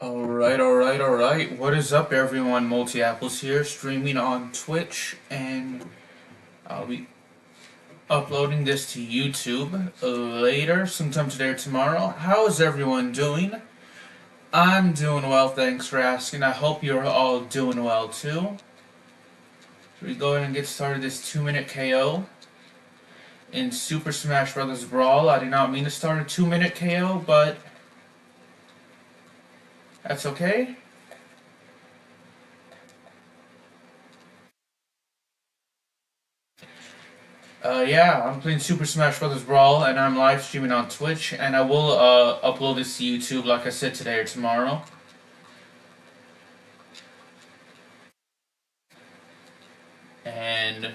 Alright. What is up, everyone? Multi Apples here, streaming on Twitch, and I'll be uploading this to YouTube later, sometime today or tomorrow. How is everyone doing? I'm doing well, thanks for asking. I hope you're all doing well too. Should we go ahead and get started this 2-minute KO in Super Smash Bros. Brawl? I did not mean to start a 2-minute KO, but that's okay. Yeah, I'm playing Super Smash Bros. Brawl, and I'm live streaming on Twitch, and I will upload this to YouTube, like I said, today or tomorrow. And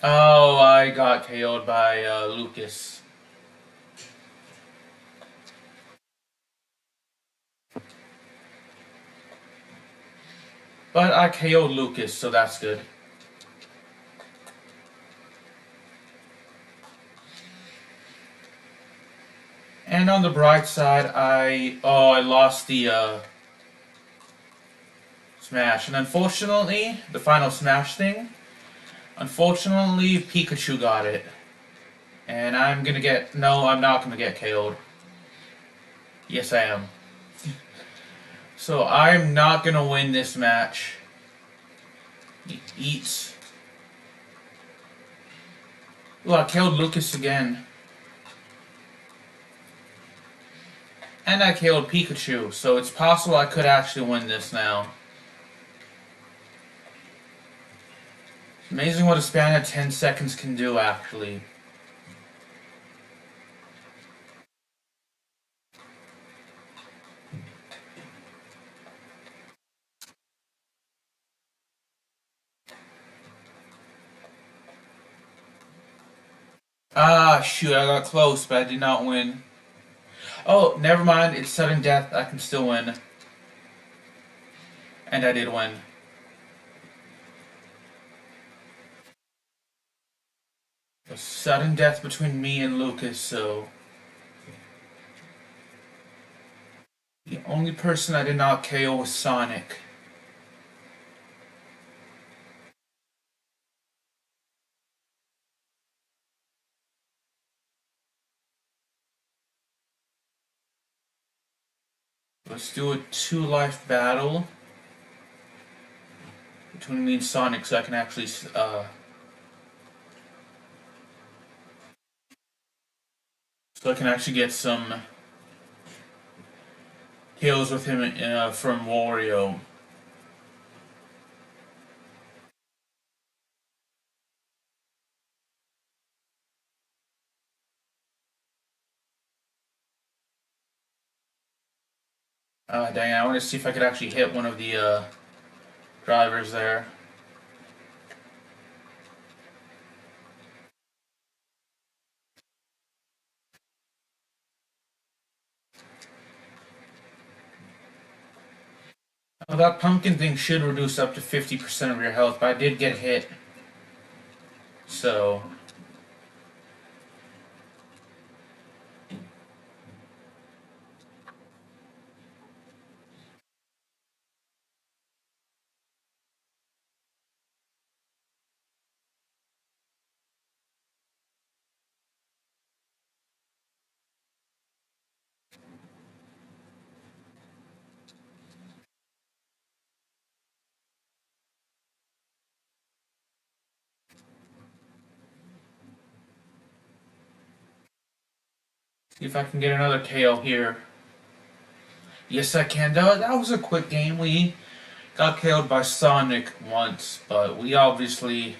oh, I got KO'd by Lucas. But I KO'd Lucas, so that's good. And on the bright side, I lost the Smash, and unfortunately, the final Smash thing. Unfortunately, Pikachu got it, and I'm not gonna get KO'd. Yes, I am. So I'm not gonna win this match. He eats. Well, I killed Lucas again. And I killed Pikachu, so it's possible I could actually win this now. It's amazing what a span of 10 seconds can do, actually. Ah, shoot, I got close, but I did not win. Oh, never mind, it's sudden death, I can still win. And I did win. A sudden death between me and Lucas, so... The only person I did not KO was Sonic. Let's do a 2-life battle between me and Sonic so I can actually, so I can actually get some kills with him from Wario. Dang, I want to see if I could actually hit one of the drivers there. Well, that pumpkin thing should reduce up to 50% of your health, but I did get hit. So... see if I can get another KO here. Yes, I can. That was a quick game. We got killed by Sonic once, but we obviously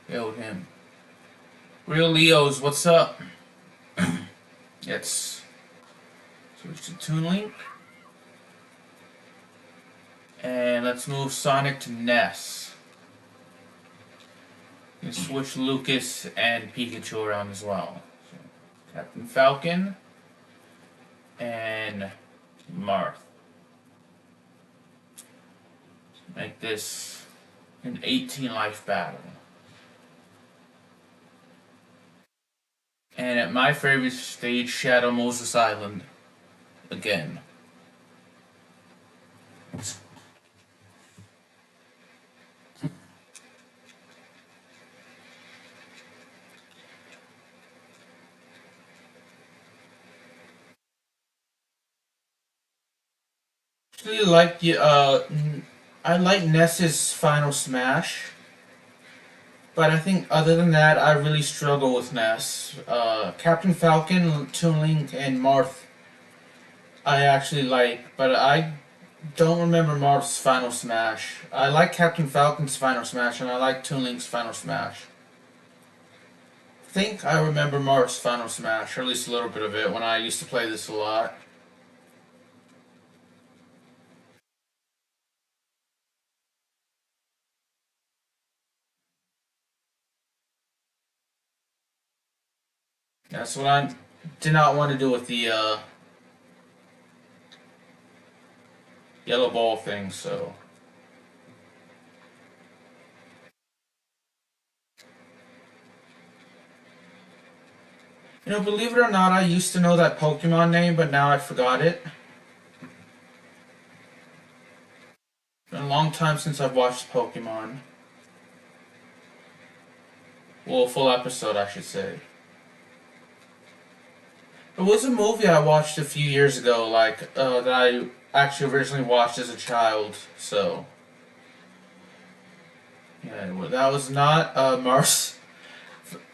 killed him. Real Leos, what's up? Let's switch to Toon Link. And let's move Sonic to Ness. You can switch Lucas and Pikachu around as well. So, Captain Falcon and Marth. Make like this in 18 life battle. And at my favorite stage, Shadow Moses Island. Again. Actually, I like Ness's Final Smash, but I think other than that, I really struggle with Ness. Captain Falcon, Toon Link, and Marth, I actually like, but I don't remember Marth's Final Smash. I like Captain Falcon's Final Smash, and I like Toon Link's Final Smash. I think I remember Marth's Final Smash, or at least a little bit of it, when I used to play this a lot. That's what I did not want to do with the yellow ball thing, so. You know, believe it or not, I used to know that Pokemon name, but now I forgot it. It's been a long time since I've watched Pokemon. Well, a full episode, I should say. It was a movie I watched a few years ago, that I actually originally watched as a child, so. Yeah, that was not Mars.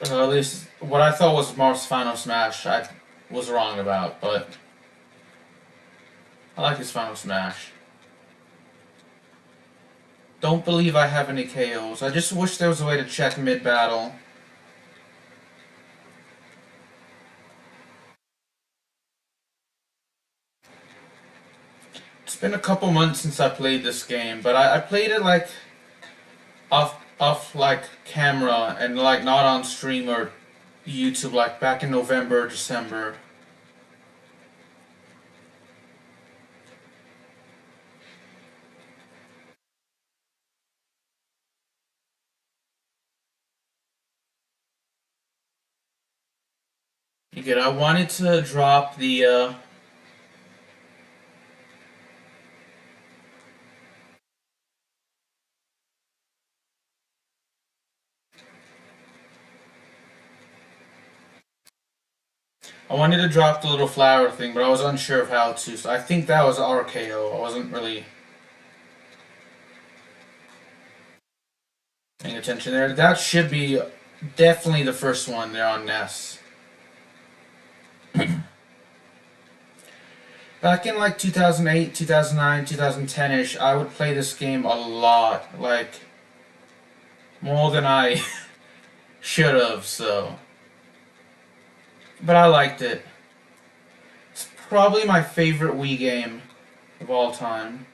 At least what I thought was Mars Final Smash, I was wrong about, but I like his Final Smash. Don't believe I have any KOs. I just wish there was a way to check mid-battle. It's been a couple months since I played this game, but I played it like off like camera and like not on stream or YouTube like back in November, December. You get I wanted to drop the I wanted to drop the little flower thing, but I was unsure of how to, so I think that was RKO. I wasn't really paying attention there. That should be definitely the first one there on Ness. Back in like 2008, 2009, 2010-ish, I would play this game a lot, like more than I should have, so. But I liked it. It's probably my favorite Wii game of all time.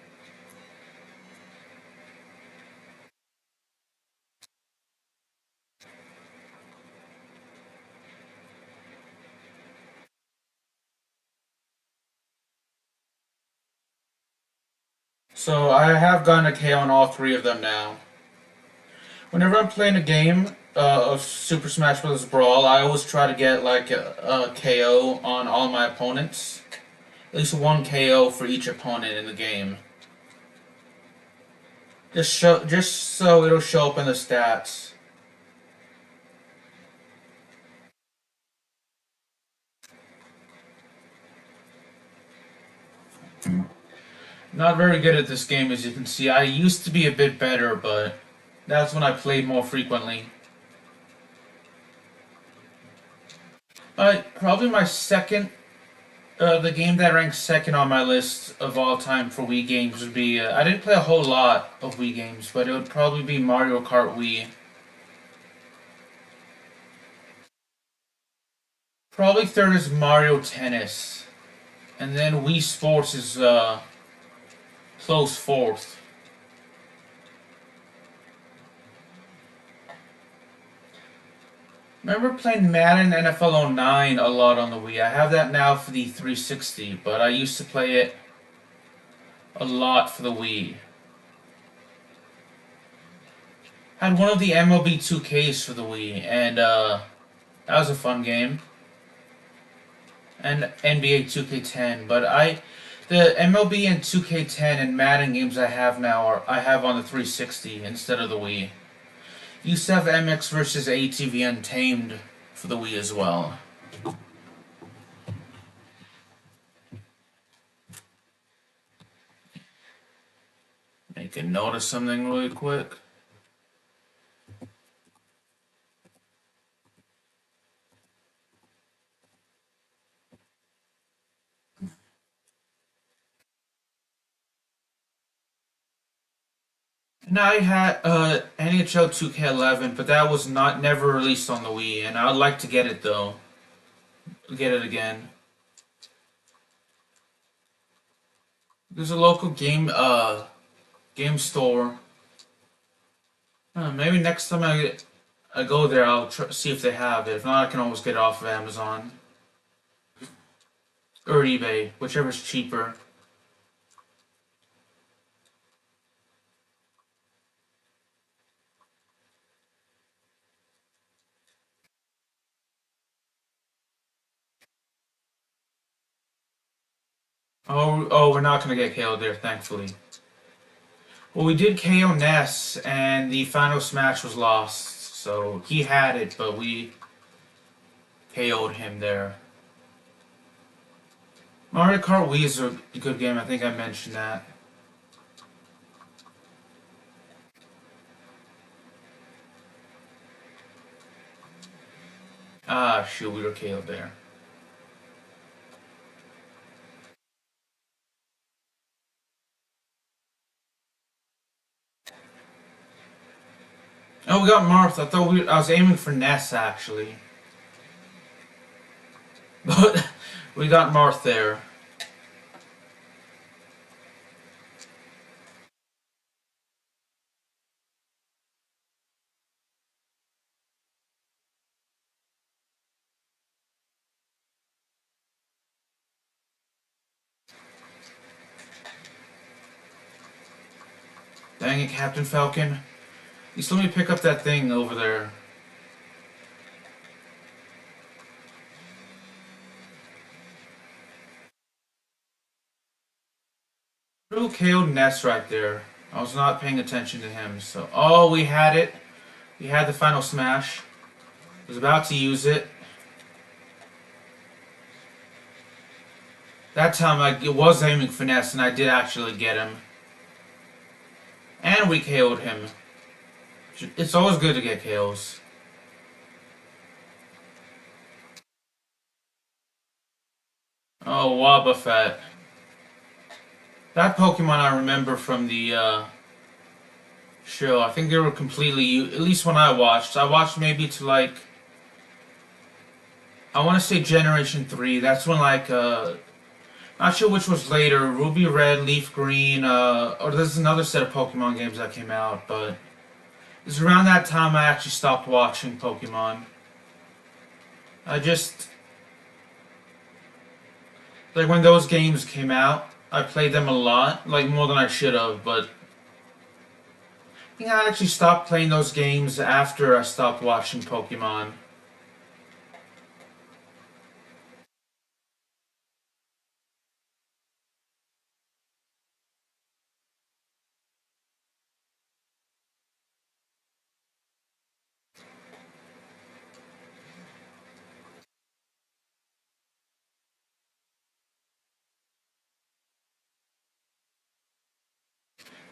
So I have gotten a KO on all three of them now. Whenever I'm playing a game of Super Smash Bros. Brawl, I always try to get like a KO on all my opponents. At least one KO for each opponent in the game. Just so it'll show up in the stats. Not very good at this game, as you can see. I used to be a bit better, but that's when I played more frequently. Probably my second, the game that ranks second on my list of all time for Wii games would be, I didn't play a whole lot of Wii games, but it would probably be Mario Kart Wii. Probably third is Mario Tennis. And then Wii Sports is, close fourth. Remember playing Madden NFL 09 a lot on the Wii. I have that now for the 360, but I used to play it a lot for the Wii. Had one of the MLB 2Ks for the Wii, and that was a fun game. And NBA 2K10, but the MLB and 2K10 and Madden games I have now I have on the 360 instead of the Wii. Used to have MX versus ATV Untamed for the Wii as well. Make a note of something really quick. And I had NHL 2K11, but that was not never released on the Wii, and I'd like to get it though. Get it again. There's a local game store. Maybe next time I go there, I'll see if they have it. If not, I can always get it off of Amazon or eBay, whichever's cheaper. Oh, we're not gonna get KO'd there, thankfully. Well, we did KO Ness, and the final smash was lost. So he had it, but we KO'd him there. Mario Kart Wii is a good game. I think I mentioned that. Ah, shoot, we were KO'd there. Oh, we got Marth. I was aiming for Ness actually, but we got Marth there. Dang it, Captain Falcon. You still need to pick up that thing over there. Who KO'd Ness right there? I was not paying attention to him, so... Oh, we had it. We had the final smash. Was about to use it. That time I was aiming for Ness, and I did actually get him. And we KO'd him. It's always good to get KOs. Oh, Wobbuffet. That Pokemon I remember from the show. I think they were completely... At least when I watched. I watched maybe to like... I want to say Generation 3. That's when like... not sure which was later. Ruby Red, Leaf Green, or there's another set of Pokemon games that came out, but... It was around that time I actually stopped watching Pokemon. I just... Like when those games came out, I played them a lot, like more than I should have, but... I think I actually stopped playing those games after I stopped watching Pokemon.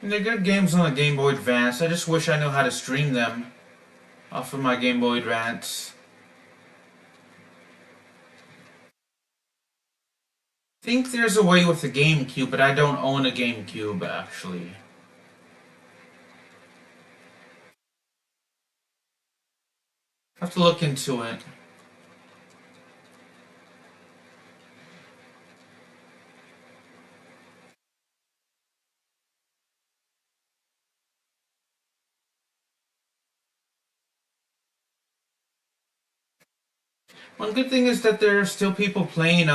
And they're good games on the Game Boy Advance. I just wish I knew how to stream them off of my Game Boy Advance. I think there's a way with the GameCube, but I don't own a GameCube, actually. I have to look into it. One good thing is that there are still people playing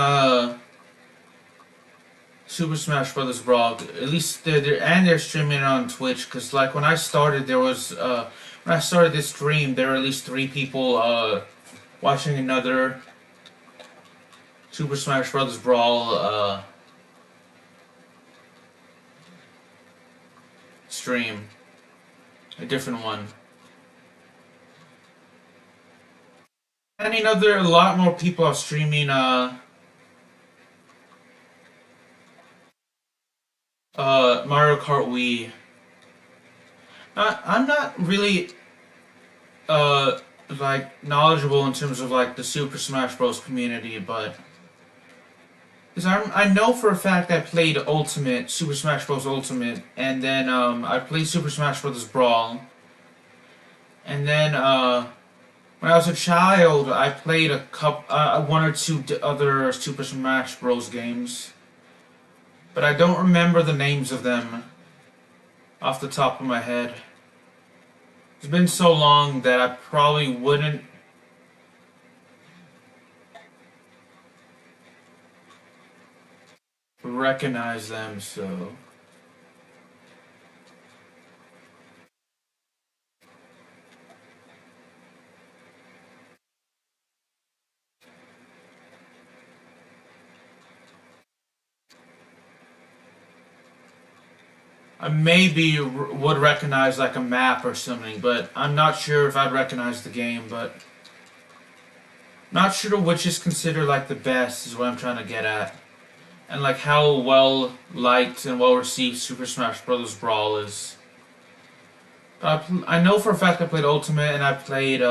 Super Smash Bros. Brawl. At least they're streaming it on Twitch. Cause like when I started, there was when I started this stream, there were at least 3 people watching another Super Smash Bros. Brawl stream, a different one. And you know, there are a lot more people are streaming Mario Kart Wii. I'm not really uh like knowledgeable in terms of like the Super Smash Bros. Community, but because I know for a fact I played Ultimate Super Smash Bros. Ultimate, and then I played Super Smash Bros. Brawl, and then when I was a child I played one or two other Super Smash Bros. Games, but I don't remember the names of them off the top of my head. It's been so long that I probably wouldn't recognize them, so I maybe would recognize like a map or something, but I'm not sure if I'd recognize the game, but not sure which is considered like the best is what I'm trying to get at. And like how well liked and well received Super Smash Bros. Brawl is. I know for a fact I played Ultimate and I played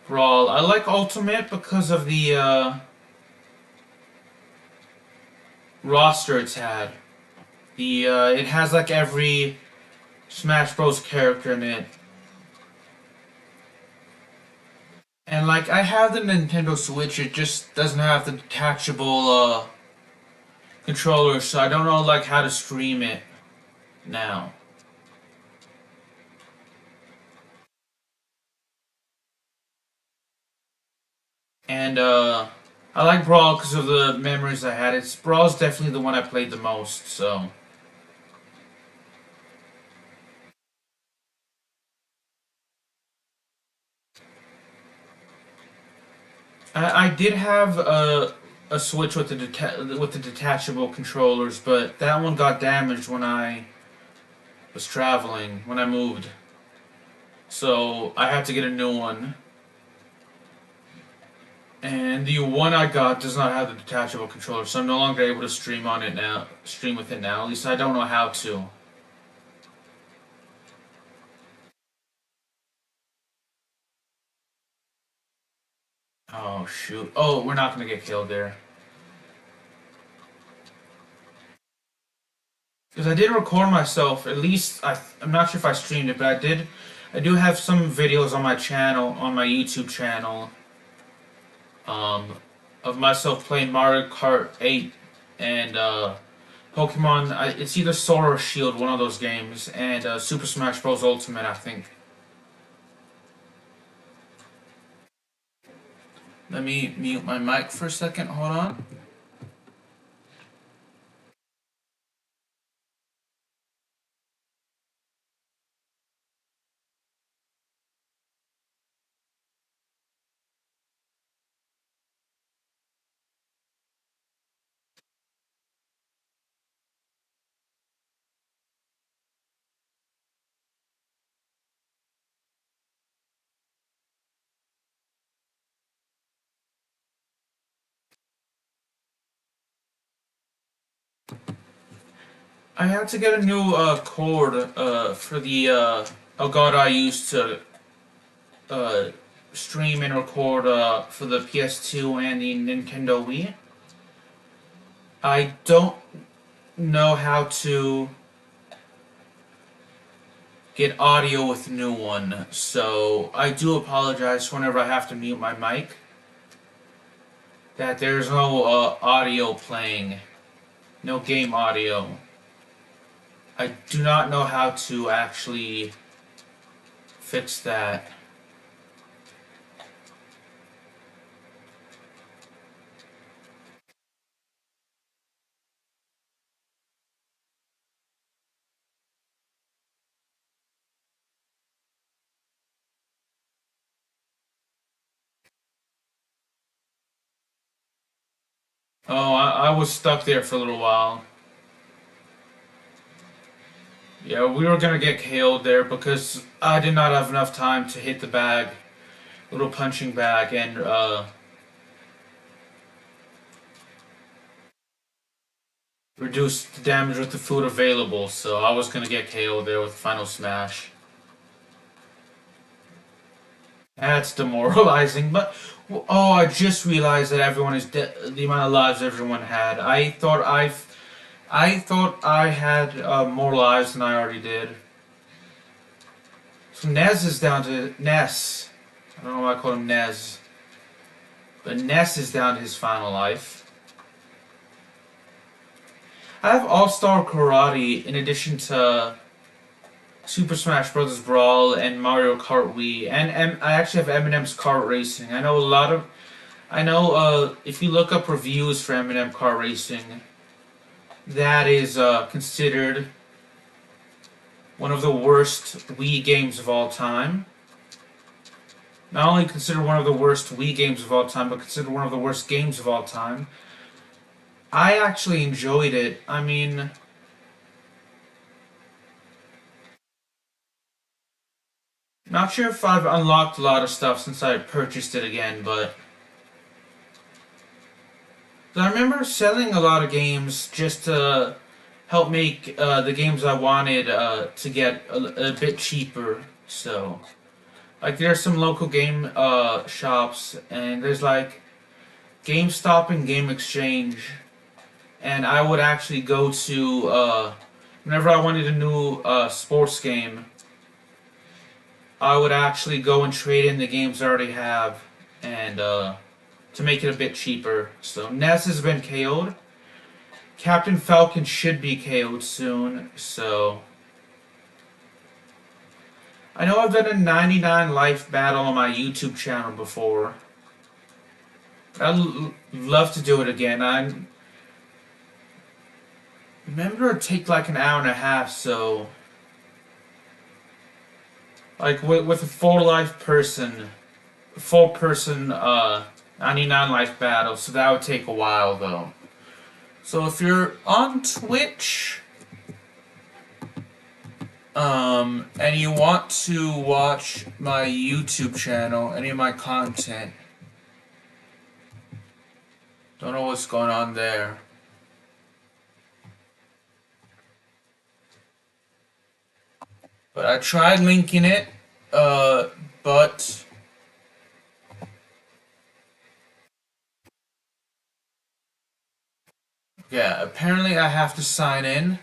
Brawl. I like Ultimate because of the roster it's had. The it has like every Smash Bros. Character in it. And like I have the Nintendo Switch, it just doesn't have the detachable controller, so I don't know like how to stream it now. And I like Brawl because of the memories I had. It's Brawl's definitely the one I played the most, so I did have a Switch with the detachable controllers, but that one got damaged when I was traveling when I moved, so I had to get a new one. And the one I got does not have the detachable controller, so I'm no longer able to stream on it now. Stream with it now. At least I don't know how to. Oh shoot! Oh, we're not gonna get killed there. Because I did record myself. At least I'm not sure if I streamed it, but I did. I do have some videos on my channel, on my YouTube channel, um, of myself playing Mario Kart 8 and Pokemon. It's either Sword or Shield, one of those games, and Super Smash Bros. Ultimate, I think. Let me mute my mic for a second. Hold on. I had to get a new cord for the Elgato I used to uh, stream and record for the PS2 and the Nintendo Wii. I don't know how to get audio with the new one, so I do apologize whenever I have to mute my mic. That there's no audio playing, no game audio. I do not know how to actually fix that. Oh, I was stuck there for a little while. Yeah, we were gonna get KO'd there because I did not have enough time to hit the bag, little punching bag, and reduce the damage with the food available. So I was gonna get KO'd there with Final Smash. That's demoralizing, but oh, I just realized that everyone is the amount of lives everyone had. I thought I had more lives than I already did. So Nez is down to Ness. I don't know why I call him Nez, but Ness is down to his final life. I have All Star Karate in addition to Super Smash Bros. Brawl and Mario Kart Wii, and I actually have Eminem's Kart Racing. I know if you look up reviews for Eminem Kart Racing, that is considered one of the worst Wii games of all time. Not only considered one of the worst Wii games of all time, but considered one of the worst games of all time. I actually enjoyed it. I mean, not sure if I've unlocked a lot of stuff since I purchased it again, but I remember selling a lot of games just to help make the games I wanted to get a bit cheaper. So, like, there's some local game shops, and there's like GameStop and Game Exchange, and I would actually go to whenever I wanted a new sports game. I would actually go and trade in the games I already have, and to make it a bit cheaper. So Ness has been KO'd. Captain Falcon should be KO'd soon. So I know I've done a 99 life battle on my YouTube channel before. I'd love to do it again. I remember it take like an hour and a half. So like with a full person 99 life battle, so that would take a while though. So if you're on Twitch, and you want to watch my YouTube channel, any of my content, don't know what's going on there. But I tried linking it, but yeah, apparently I have to sign in.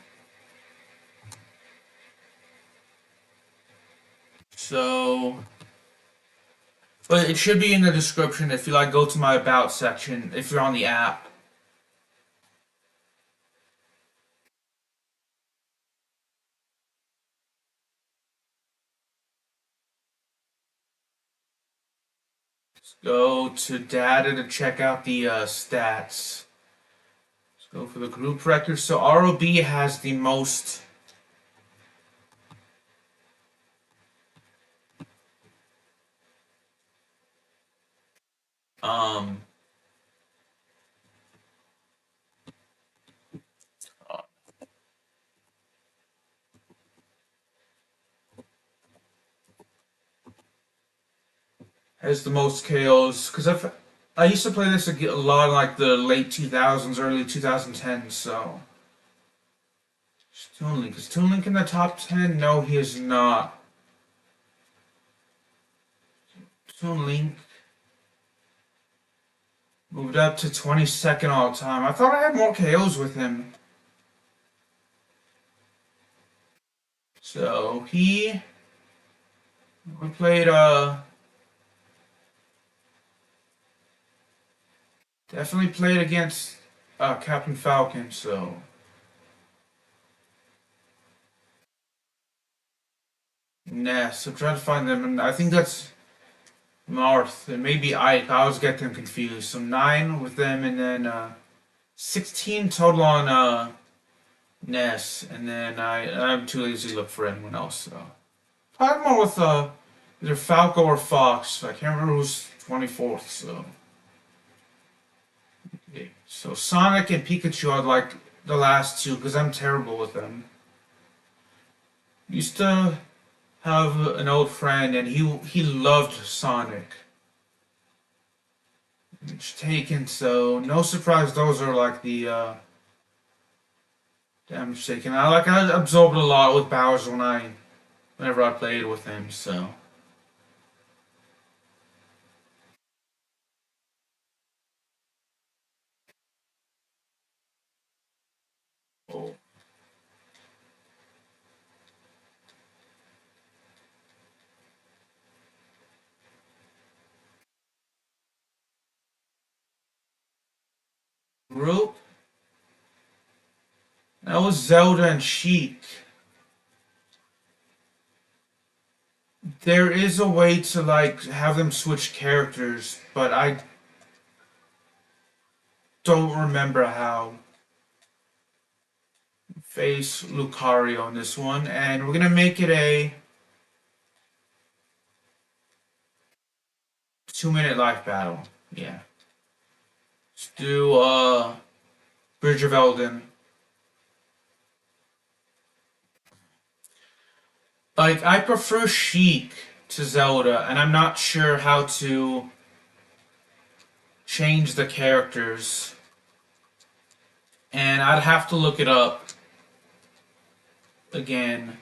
So, but it should be in the description if you like go to my about section if you're on the app. Let's go to data to check out the stats. Let's go for the group record. So ROB has the most. Um, has the most KOs because I used to play this a lot in like the late 2000s, early 2010s. So Toon Link is Toon Link in the top 10? No, he is not. Toon Link moved up to 22nd all time. I thought I had more KOs with him. So we played definitely played against Captain Falcon. So Ness. I'm trying to find them, and I think that's Marth and maybe Ike. I always get them confused. So 9 with them, and then 16 total on Ness, and then I'm too lazy to look for anyone else. So probably more with either Falco or Fox. I can't remember who's 24th. So okay. So Sonic and Pikachu are like the last two because I'm terrible with them. Used to have an old friend and he loved Sonic. It's taken, so no surprise those are like the damage taken. I absorbed a lot with Bowser whenever I played with him, so oh. Group. That was Zelda and Sheik. There is a way to like have them switch characters, but I don't remember how. Face Lucario on this one, and we're gonna make it a 2-minute life battle. Yeah. Let's do Bridge of Elden. Like I prefer Sheik to Zelda, and I'm not sure how to change the characters. And I'd have to look it up again.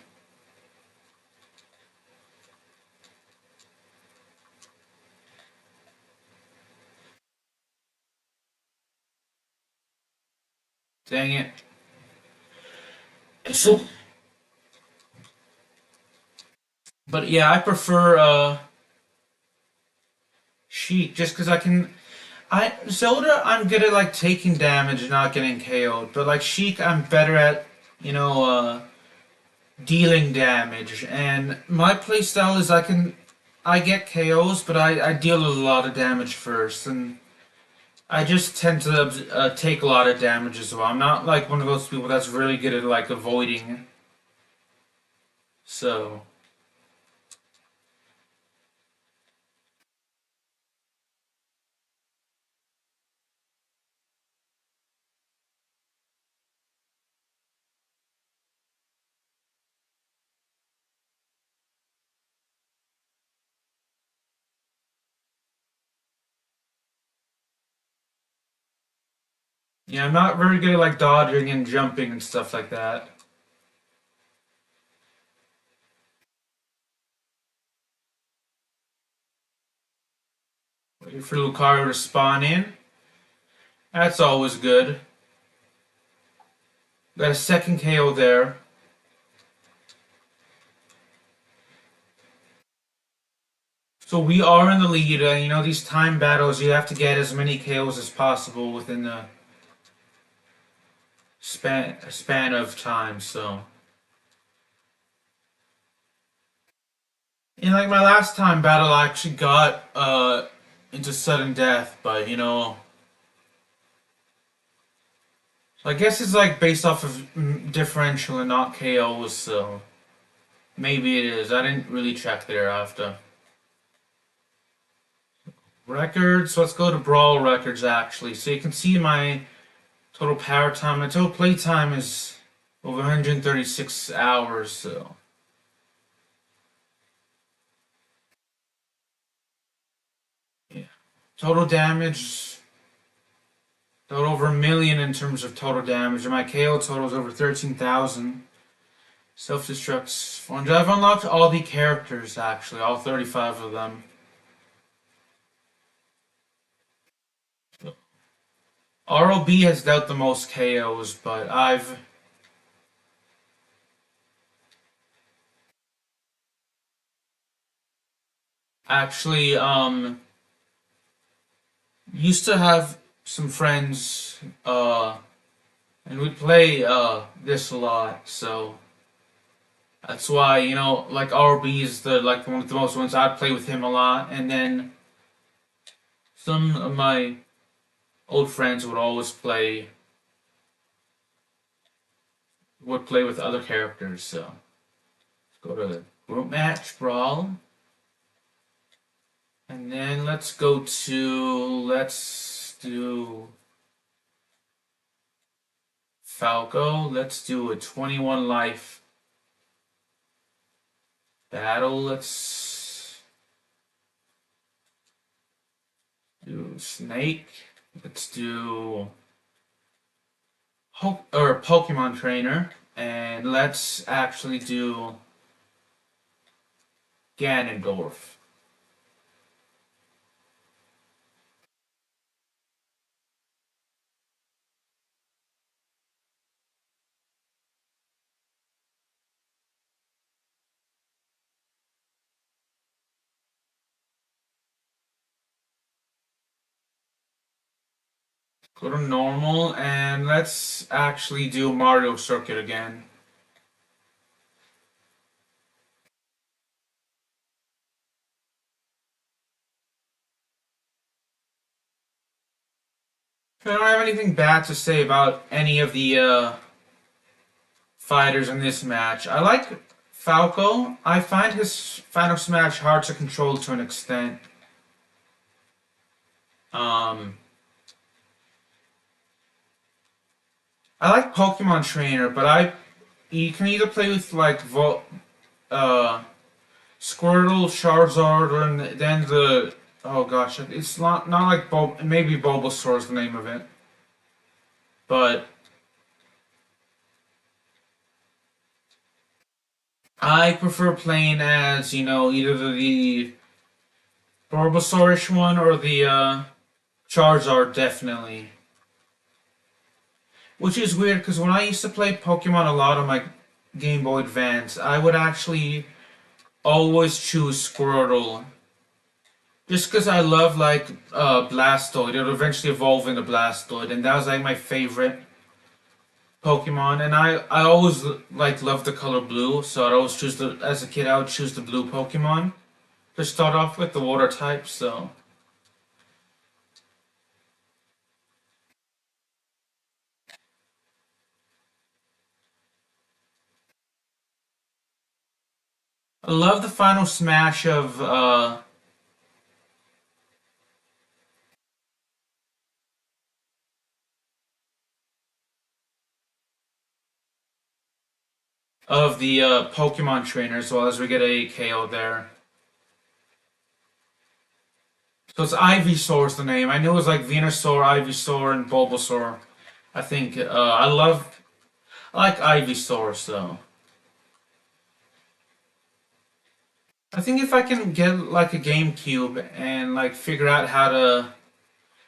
Dang it. So, but yeah, I prefer Sheik just because I can. I Zelda, I'm good at like taking damage and not getting KO'd, but like Sheik, I'm better at you know dealing damage. And my playstyle is I get KOs, but I deal a lot of damage first, and I just tend to take a lot of damage as well. I'm not like one of those people that's really good at like avoiding. So yeah, I'm not very good at like dodging and jumping and stuff like that. Wait for Lucario to spawn in. That's always good. Got a second KO there. So we are in the lead. You know, these time battles, you have to get as many KOs as possible within the span of time. So, in like my last time battle, I actually got into sudden death, but you know, I guess it's like based off of differential and not KOs. So maybe it is. I didn't really check there after. Records. Let's go to Brawl records actually, so you can see my total power time. My total play time is over 136 hours. So. Yeah. Total damage, got over a million in terms of total damage, and my KO total is over 13,000. Self-destructs 400. I've unlocked all the characters, actually, all 35 of them. ROB has dealt the most KOs, but I've actually used to have some friends and we play this a lot, so that's why, you know, like RB is the like one of the most ones. I'd play with him a lot, and then some of my old friends would play with other characters. So let's go to group match brawl, and then let's do Falco. Let's do a 21 life battle. Let's do Snake. Let's do Pokemon Trainer. And let's actually do Ganondorf. Go to normal and let's actually do Mario Circuit again. I don't have anything bad to say about any of the fighters in this match. I like Falco. I find his final smash hard to control to an extent. Um, I like Pokemon Trainer, but you can either play with like uh, Squirtle, Charizard, or then the oh gosh, it's not like maybe Bulbasaur is the name of it, but I prefer playing as either the Bulbasaurish one or the Charizard definitely. Which is weird because when I used to play Pokemon a lot on my Game Boy Advance, I would actually always choose Squirtle. Just because I love like Blastoid, it'll eventually evolve into Blastoid, and that was like my favorite Pokemon. And I always like loved the color blue, so I'd always choose as a kid I would choose the blue Pokemon to start off with the water type. So I love the final smash of the Pokemon trainer as well as we get a KO there. So it's Ivysaur is the name. I knew it was like Venusaur, Ivysaur, and Bulbasaur. I think I like Ivysaur, so I think if I can get like a GameCube and like figure out how to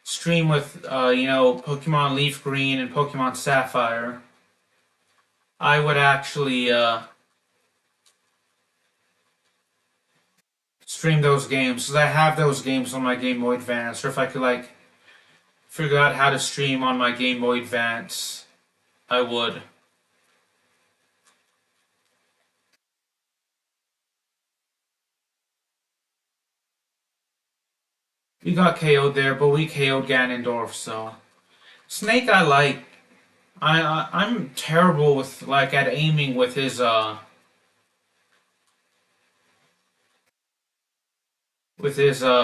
stream with Pokemon Leaf Green and Pokemon Sapphire, I would actually stream those games because I have those games on my Game Boy Advance. Or if I could like figure out how to stream on my Game Boy Advance, I would. We got KO'd there, but we KO'd Ganondorf, so Snake I like. I'm terrible with like at aiming with his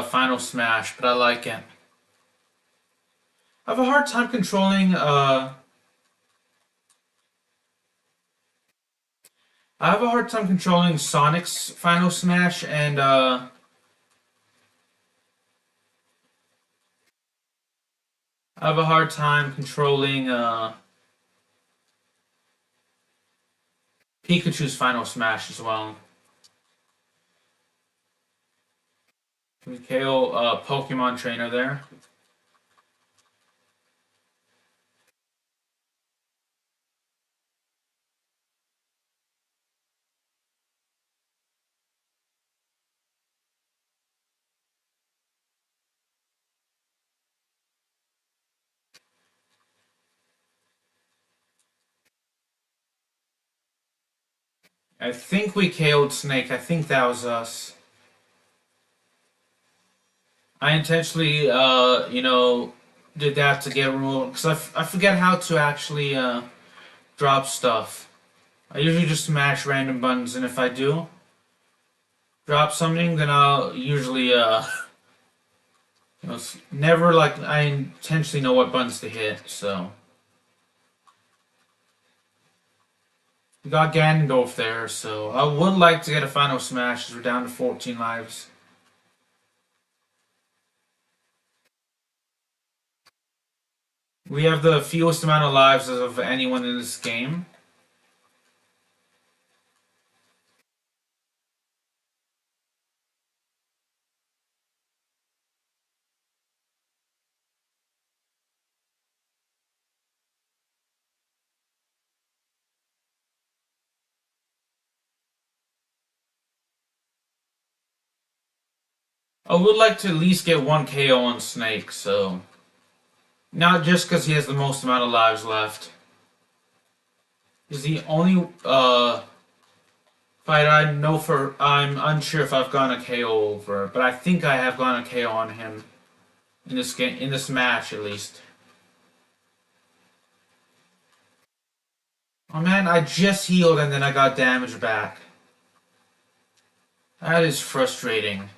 final smash, but I like it. I have a hard time controlling I have a hard time controlling Sonic's final smash and I have a hard time controlling Pikachu's final smash as well. We KO Pokemon Trainer there. I think we KO'd Snake. I think that was us. I intentionally, did that to get ruled because I forget how to actually drop stuff. I usually just smash random buttons, and if I do drop something, then I'll usually never like I intentionally know what buttons to hit. So We got Ganondorf there, so I would like to get a final smash as we're down to 14 lives. We have the fewest amount of lives of anyone in this game. I would like to at least get one KO on Snake, so... Not just because he has the most amount of lives left. He's the only fight I know for... I'm unsure if I've gone a KO over, but I think I have gone a KO on him. In this game, in this match at least. Oh man, I just healed and then I got damage back. That is frustrating.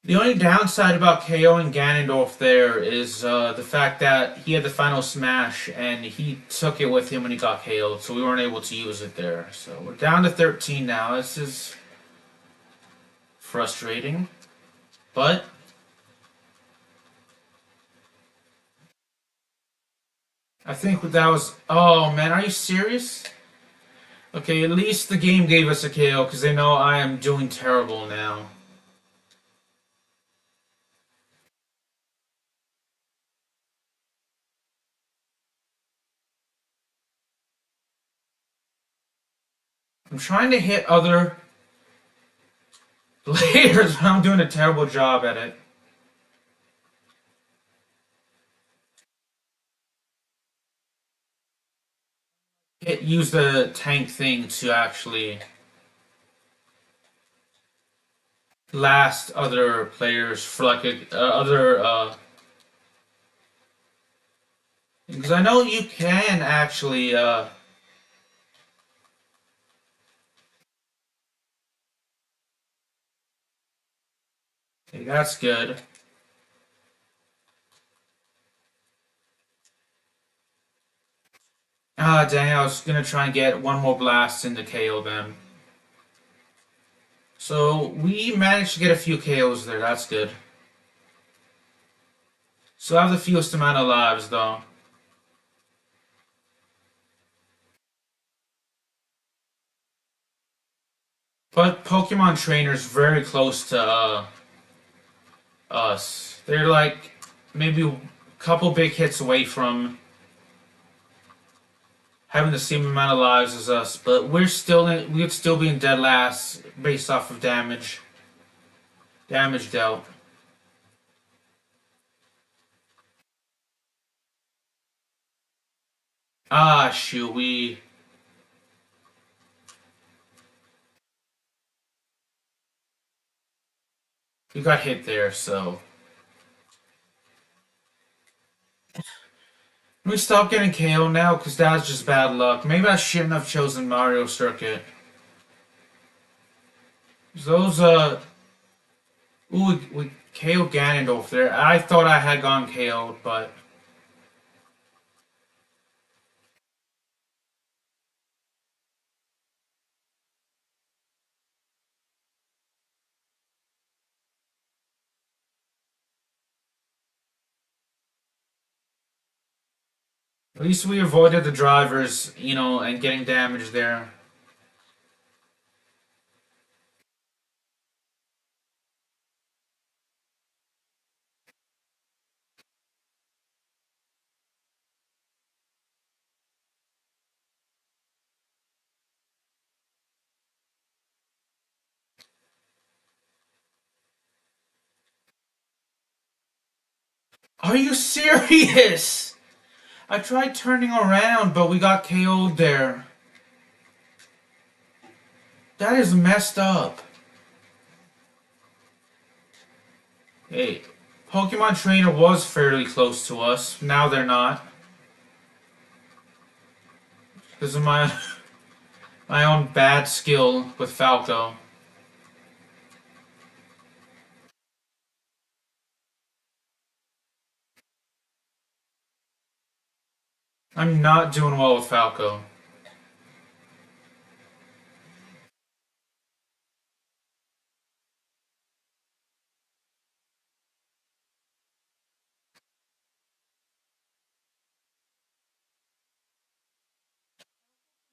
The only downside about KOing Ganondorf there is the fact that he had the final smash and he took it with him when he got KO'd, so we weren't able to use it there. So we're down to 13 now. This is frustrating, but I think that was... Oh man, are you serious? Okay, at least the game gave us a KO because they know I am doing terrible now. I'm trying to hit other players, but I'm doing a terrible job at it. Use the tank thing to actually last other players for like other because I know you can actually okay, that's good. Ah, dang, I was gonna try and get one more blast in to KO them. So we managed to get a few KOs there, that's good. So I have the fewest amount of lives though. But Pokemon Trainer's very close to us. They're like maybe a couple big hits away from having the same amount of lives as us, but we'd still be in dead last based off of damage dealt. Ah, shoot, we got hit there, so can we stop getting KO now? Because that's just bad luck. Maybe I shouldn't have chosen Mario Circuit. Those, ooh, we KO Ganondorf there. I thought I had gone KO'd, but... At least we avoided the drivers, you know, and getting damaged there. Are you serious? I tried turning around, but we got KO'd there. That is messed up. Hey, Pokemon Trainer was fairly close to us. Now they're not. Because of my my own bad skill with Falco. I'm not doing well with Falco.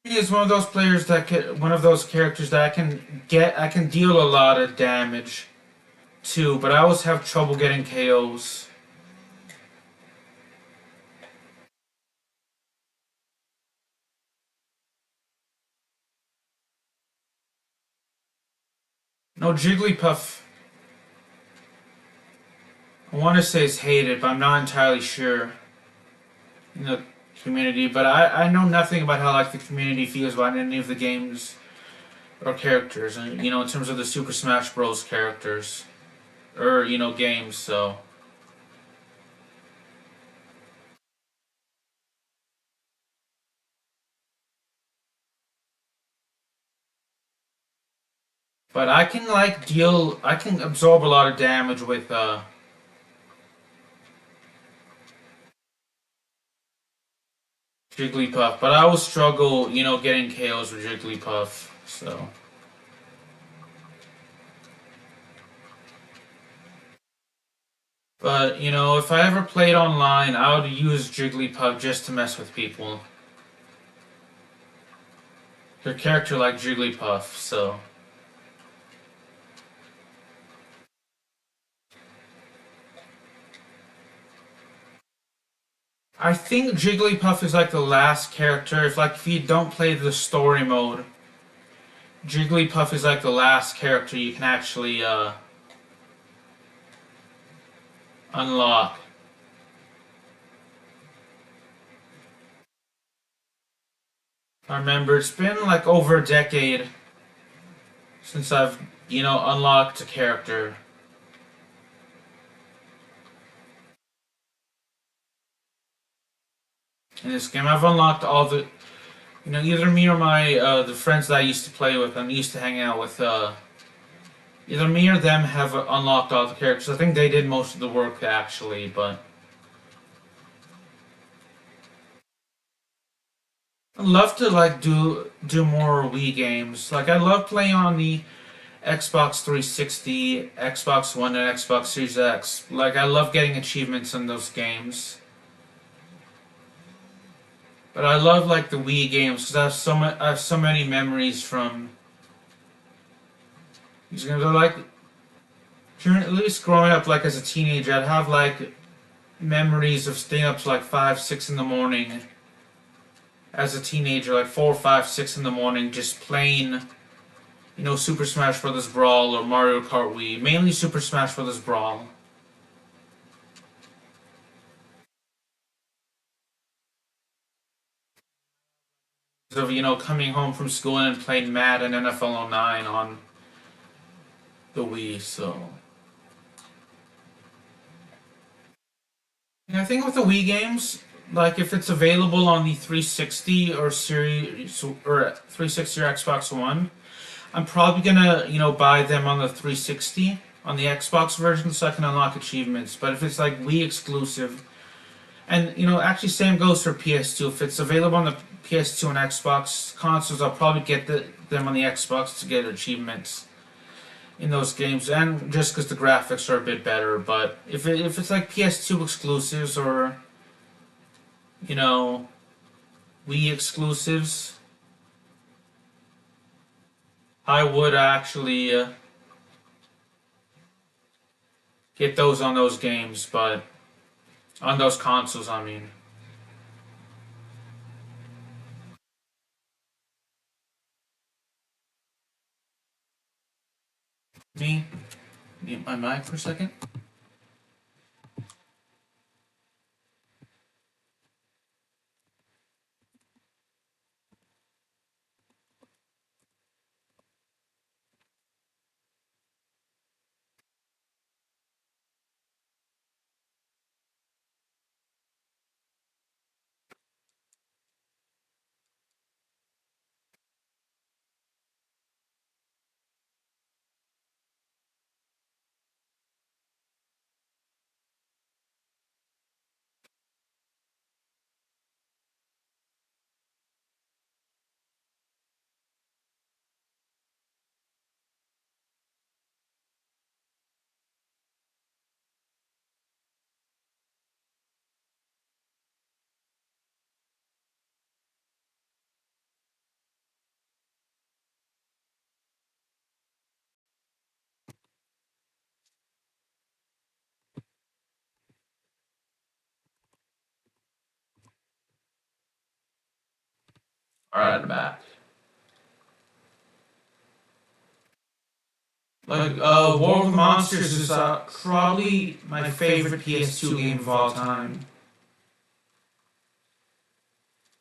He is one of those players that one of those characters that I can deal a lot of damage to, but I always have trouble getting KOs. No, Jigglypuff, I want to say is hated, but I'm not entirely sure in the community. But I know nothing about how like the community feels about any of the games or characters, and in terms of the Super Smash Bros. Characters or games. So, but I can absorb a lot of damage with Jigglypuff, but I always struggle, getting KOs with Jigglypuff. So, but if I ever played online, I would use Jigglypuff just to mess with people. Your character like Jigglypuff, so. I think Jigglypuff is like the last character. If you don't play the story mode, Jigglypuff is like the last character you can actually unlock. I remember it's been like over a decade since I've unlocked a character in this game. I've unlocked all the either me or my the friends that I used to play with and used to hang out with. Either me or them have unlocked all the characters. I think they did most of the work actually, but I'd love to like do more Wii games. Like I love playing on the Xbox 360, Xbox One, and Xbox Series X. Like I love getting achievements in those games. But I love like the Wii games because I have so many memories from these games. I like during at least growing up like as a teenager, I'd have like memories of staying up to like 5, 6 in the morning as a teenager, like 4, 5, 6 in the morning, just playing, Super Smash Bros. Brawl or Mario Kart Wii. Mainly Super Smash Bros. Brawl. Of coming home from school and playing Madden NFL 09 on the Wii. So yeah, I think with the Wii games, like if it's available on the 360 or series or 360 or Xbox One, I'm probably gonna buy them on the 360 on the Xbox version so I can unlock achievements. But if it's like Wii exclusive, and actually same goes for PS2. If it's available on the PS2 and Xbox consoles, I'll probably get them on the Xbox to get achievements in those games, and just because the graphics are a bit better. But if it's like PS2 exclusives or you know Wii exclusives, I would actually get those on those games, but on those consoles, I mean. Me, mute my mic for a second. Alright, I'm back. Like, War of the Monsters is probably my favorite PS2 game of all time.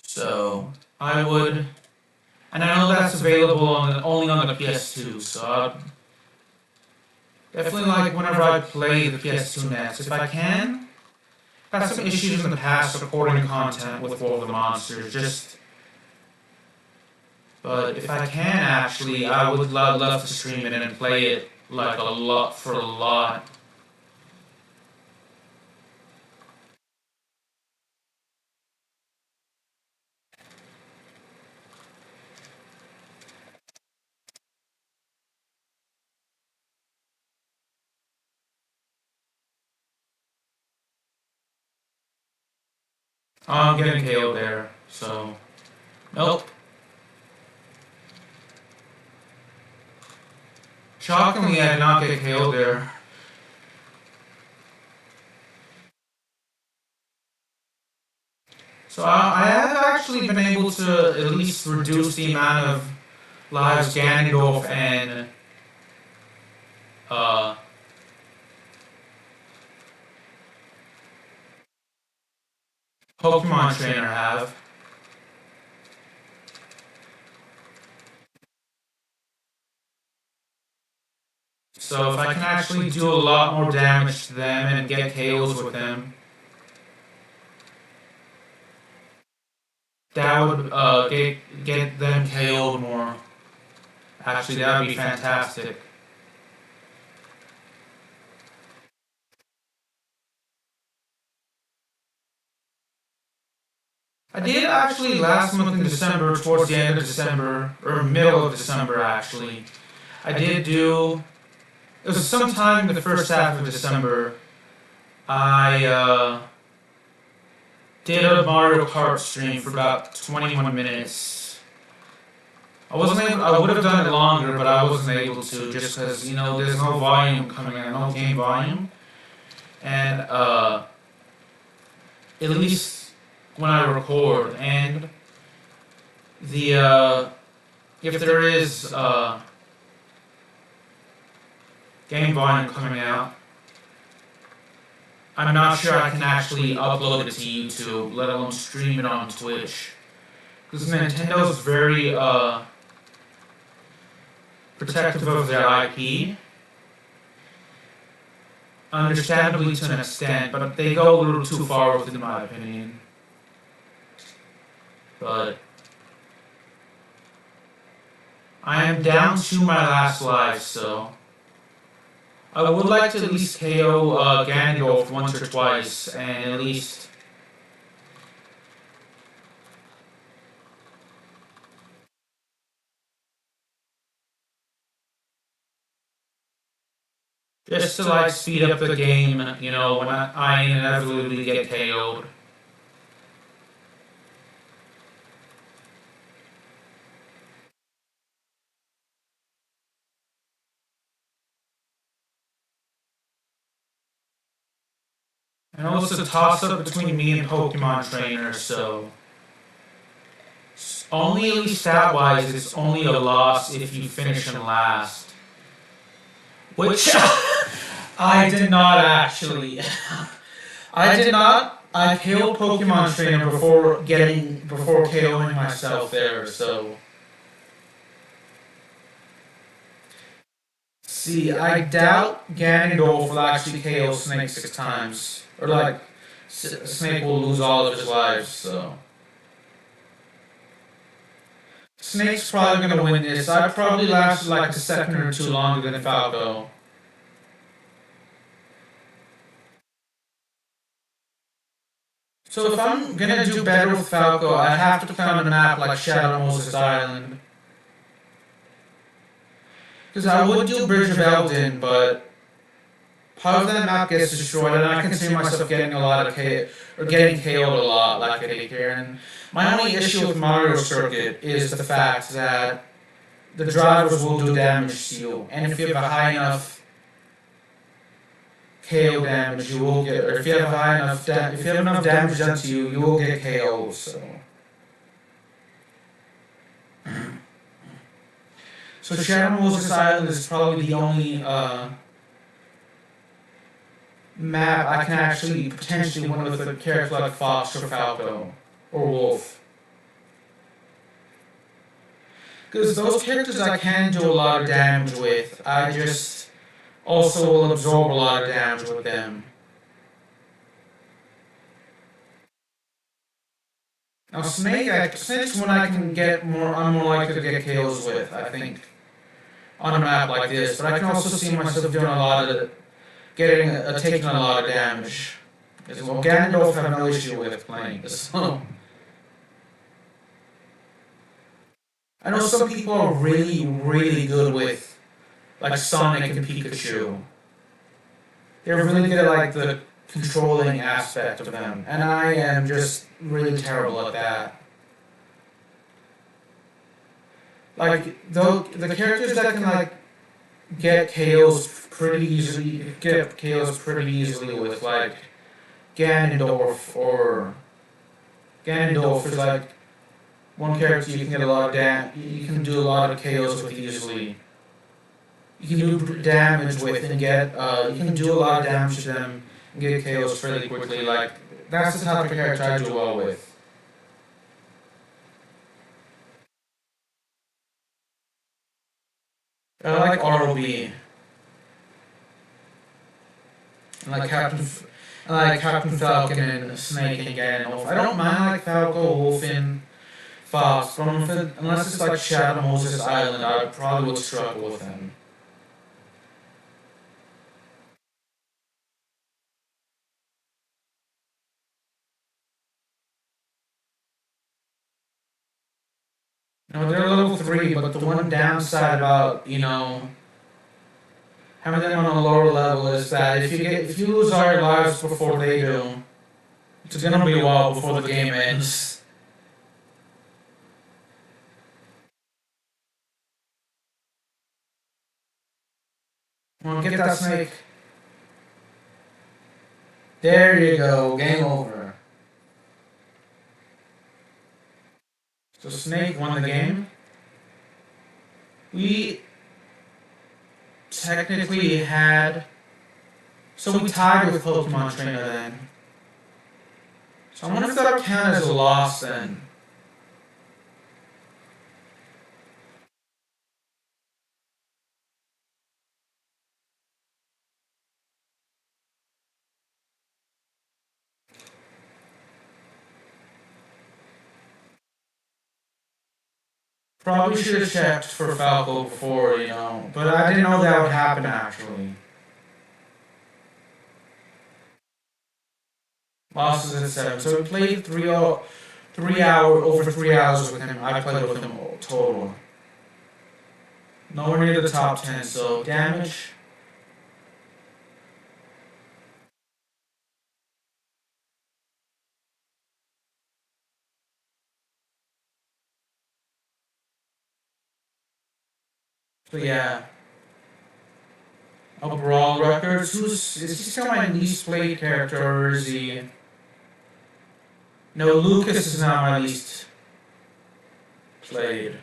So, I would... And I know that's available only on the PS2, so I'd definitely like whenever I play the PS2 next. If I can, I've had some issues in the past recording content with War of the Monsters, but if I can actually, I would love to stream it and play it like a lot. I'm getting KO'd there, so... Nope. Shockingly, I did not get KO'd there. So I have actually been able to at least reduce the amount of lives Ganondorf and Pokemon Trainer have. So if I can actually do a lot more damage to them and get KOs with them, that would get them KO'd more. Actually, that would be fantastic. I did actually last month in December, towards the end of December, or middle of December actually. I did do... It was sometime in the first half of December. I did a Mario Kart stream for about 21 minutes. I would have done it longer, but I wasn't able to just because, you know, there's no volume coming in, no game volume. And, at least when I record, and the, if there is, game volume coming out, I'm not sure I can actually upload it to YouTube, let alone stream it on Twitch. Because Nintendo's very, protective of their IP. Understandably to an extent, but they go a little too far with it in my opinion. But I am down to my last life, so I would like to at least KO Ganondorf once or twice, and at least just to like speed up the game, you know, when I inevitably get KO'd. I know it's a toss-up between me and Pokemon Trainer, so only at least stat-wise, it's only a loss if you finish in last. Which I did not actually. I did not. I killed Pokemon Trainer before KOing myself there. So see, I doubt Ganondorf will actually KO Snake 6 times, or like Snake will lose all of his lives. So Snake's probably gonna win this. I probably lasted like a second or two longer than Falco. So if I'm gonna do better with Falco, I have to play on a map like Shadow Moses Island. Because I would do Bridge of Eldin, but part of that map gets destroyed, and I can see myself getting a lot of getting KO'd a lot, like I did here. And my only issue with Mario Circuit is the fact that the drivers will do damage to you, and if you have a high enough KO damage, you will get, or if you have enough damage done to you, you will get KO'd. So So Shadow Moses Island is probably the only map I can actually potentially win with a character like Fox or Falco or Wolf. Because those characters I can do a lot of damage with, I just also will absorb a lot of damage with them. Now Snake's one I can get more, I'm more likely to get KOs with, I think, on a map like this. But I can also see myself doing a lot of, taking a lot of damage. As well, Ganondorf I have no issue with playing this. So. I know some people are really, really good with, like, Sonic and Pikachu. They're really good at, like, the controlling aspect of them. And I am just really terrible at that. Like, the characters that can, like, get KOs pretty easily with, like, Ganondorf or... Ganondorf is, like, one character you can get a lot of you can do a lot of KOs with easily. You can do damage with and get, you can do a lot of damage to them and get KOs fairly quickly. Like, that's the type of character I do well with. I like ROB. I like Captain Falcon and Snake and Ganondorf. I don't mind like Falco, Wolf, and Fox, but unless it's like Shadow Moses Island, I probably would struggle with them. No, they're level 3, but the one downside about, having them on a lower level is that if you lose all your lives before they do, it's gonna be a while before the game ends. Well, get that snake. There you go, game over. So Snake won the game. We technically had... So we tied with Pokemon Trainer then. So I wonder if that'll count as a loss then. Probably should have checked for Falco before, but I didn't know that would happen actually. Losses at 7. So we played over 3 hours with him. I played with him total. Nowhere near the top 10, so damage. But yeah. Brawl records. Is he still my least played character, or is he? No, Lucas is not my least played.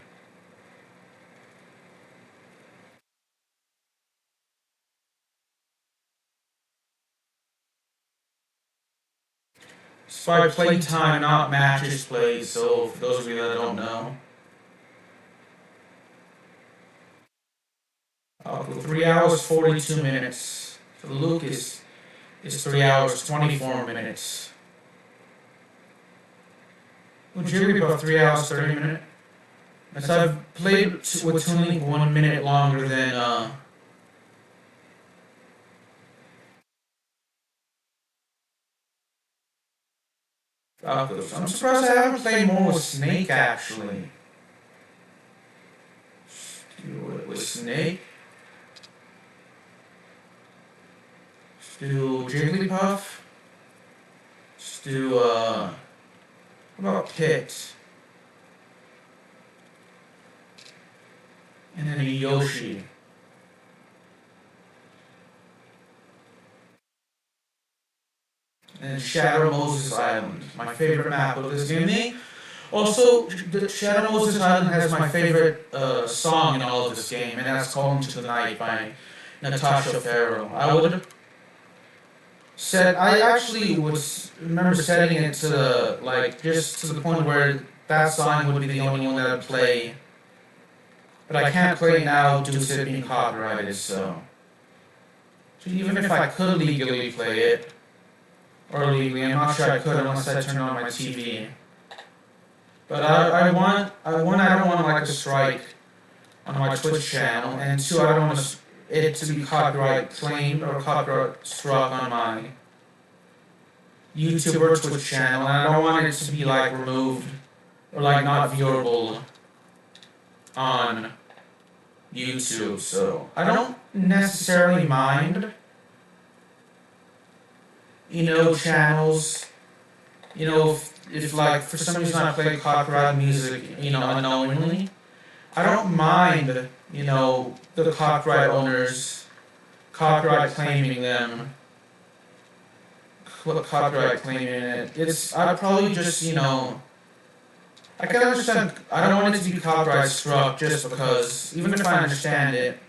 It's by play time, not matches played, so for those of you that don't know. 3 hours, 42 minutes. For Lucas, is 3 hours, 24 minutes. Would you be about 3 hours, 30 minutes? As I've played with Toon Link 1 minute longer than, I'm surprised I haven't played more with Snake, actually. Let's do it with Snake. Let's do Jigglypuff. Let's do, what about Pit? And then a Yoshi. And Shadow Moses Island, my favorite map of this game. Also, the Shadow Moses Island has my favorite song in all of this game, and that's "Call Into the Night" by Natasha Farrow. I actually remember setting it to like just to the point where that song would be the only one that I'd play, but I can't play it now due to it being copyrighted. So even if I could legally play it, or legally, I'm not sure I could unless I turned on my TV. But I don't want like a strike on my Twitch channel, and two, I don't want it to be copyright claimed or copyright struck on my YouTube or Twitch channel, and I don't want it to be like removed or like not viewable on YouTube. So I don't necessarily mind, channels. If like for some reason I play copyright music, unknowingly, I don't mind, the copyright owners copyright claiming them, copyright claiming it. I probably just, I can understand. I don't want it to be copyright struck just because, even if I understand it,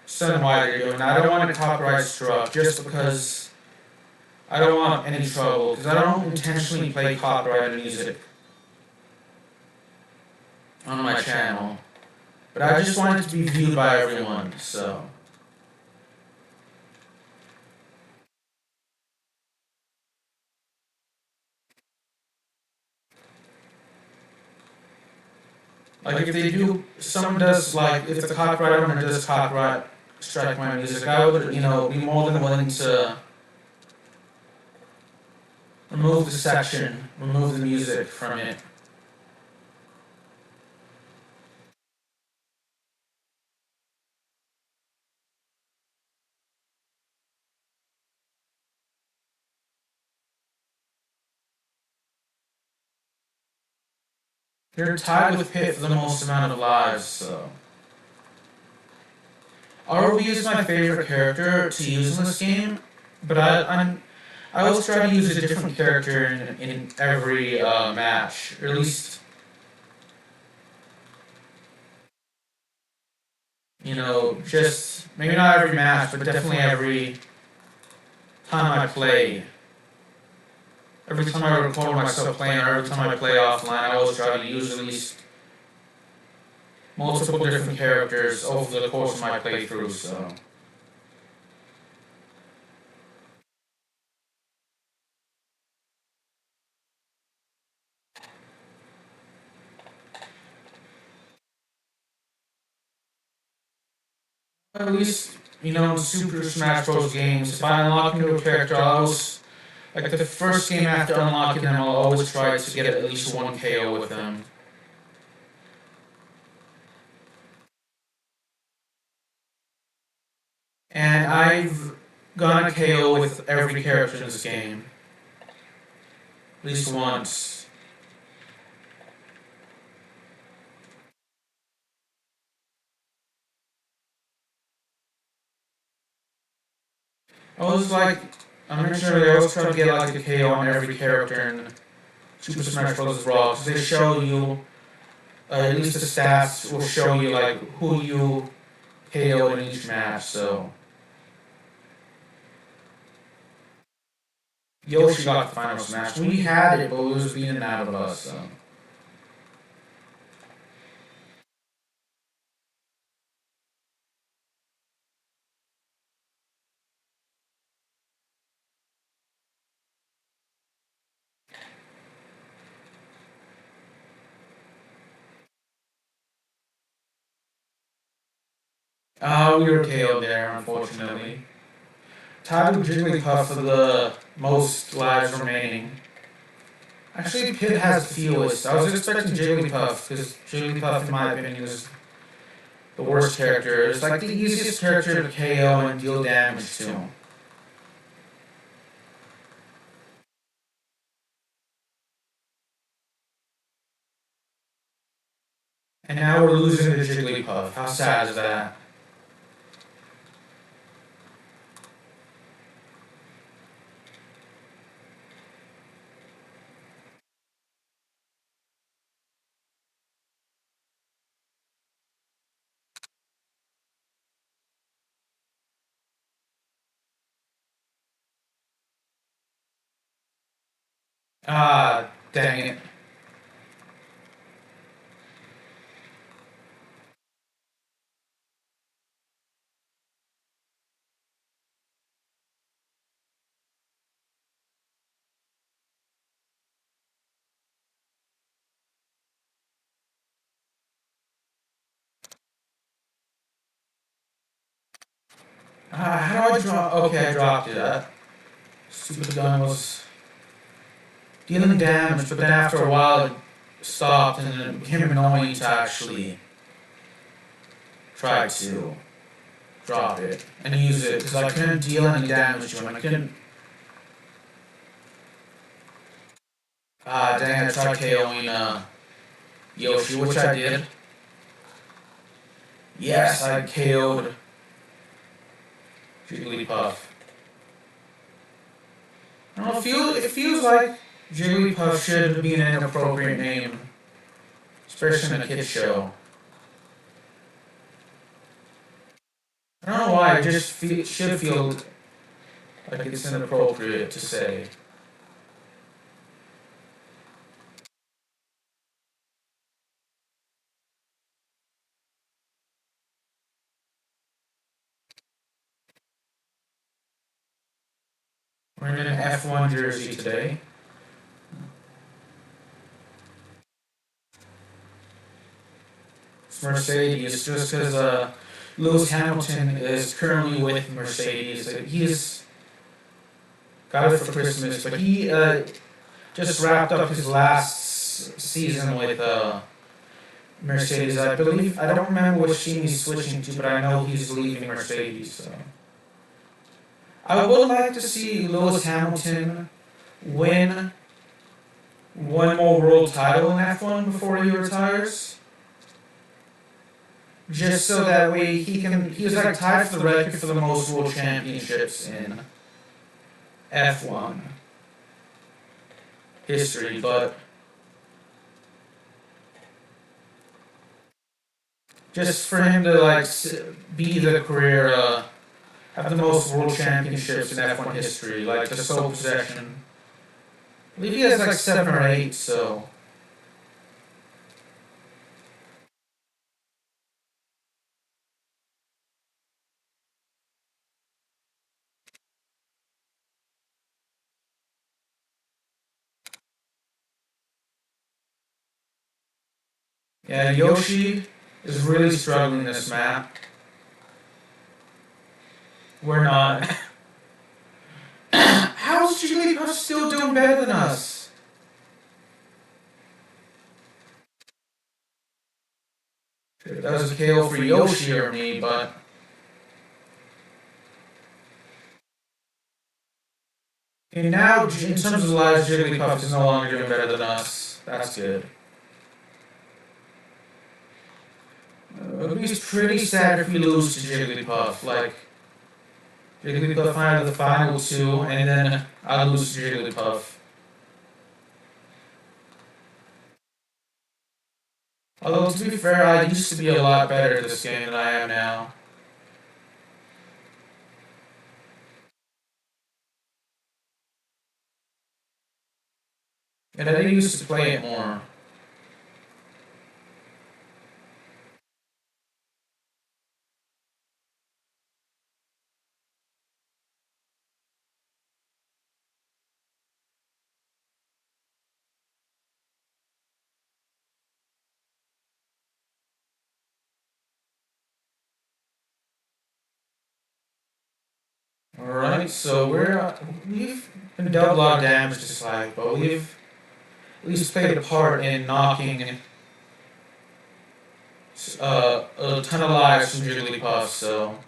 understand why they're doing it. I don't want it copyright struck just because I don't want any trouble, because I don't intentionally play copyrighted music on my channel. But I just want it to be viewed by everyone, so. Like if they do, someone does like, if the copyright owner does copyright strike my music, I would, be more than willing to remove the section, remove the music from it. You're tied with Pit for the most amount of lives, so. ROB is my favorite character to use in this game, but I always try to use a different character in every match, or at least, just maybe not every match, but definitely every time I play. Every time I record myself playing, or every time I play offline, I always try to use at least multiple different characters over the course of my playthrough, so. At least, in Super Smash Bros. Games, if I unlock a new character, I always, like the first game after unlocking them, I'll always try to get at least one KO with them. And I've gone a KO with every character in this game. At least once. I was like, I mentioned earlier, I always try to get like a KO on every character in Super Smash Bros. Brawl, because they show you, at least the stats will show you like who you KO'd in each match, so. Yoshi got the final smash. We had it, but it was beaten out of us, so. We were KO'd there, unfortunately. Tied with Jigglypuff for the most lives remaining. Actually, Pit has the fewest. I was expecting Jigglypuff, because Jigglypuff, in my opinion, is the worst character. It's like the easiest character to KO and deal damage to. And now we're losing to Jigglypuff. How sad is that? Ah, dang it. How do I drop? Okay, I dropped it. Stupid gun was dealing damage, but then after a while it stopped and it became annoying to actually try to drop it and use it because I couldn't deal any damage to him. I couldn't. Dang! I tried KOing Yoshi, which I did. Yes, I KO'd Jigglypuff. I don't know, it feels like Jigglypuff should be an appropriate name, especially in a kid's show. I don't know why, it just should feel like it's inappropriate to say. We're in an F1 jersey today. It's Mercedes, just because Lewis Hamilton is currently with Mercedes. He's got it for Christmas, but he just wrapped up his last season with Mercedes. I believe, I don't remember which team he's switching to, but I know he's leaving Mercedes. So. I would like to see Lewis Hamilton win one more world title in F1 before he retires. Just so that way he was like tied for the record for the most world championships in F1 history, but just for him to like be the career, have the most world championships in F1 history, like the sole possession. I believe he has like 7 or 8, so. Yeah, Yoshi is really struggling this map. We're not. How is Jigglypuff still doing better than us? That was a KO for Yoshi or me, but. And now, in terms of lives, Jigglypuff is no longer doing better than us. That's good. It'll be pretty sad if we lose to Jigglypuff. Like, Jigglypuff out of the final 2, and then I lose to Jigglypuff. Although, to be fair, I used to be a lot better at this game than I am now. And I used to play it more. Alright, so we've been dealt a lot of damage to Slag, but we've at least played a part in knocking a ton of lives from Jigglypuff, so.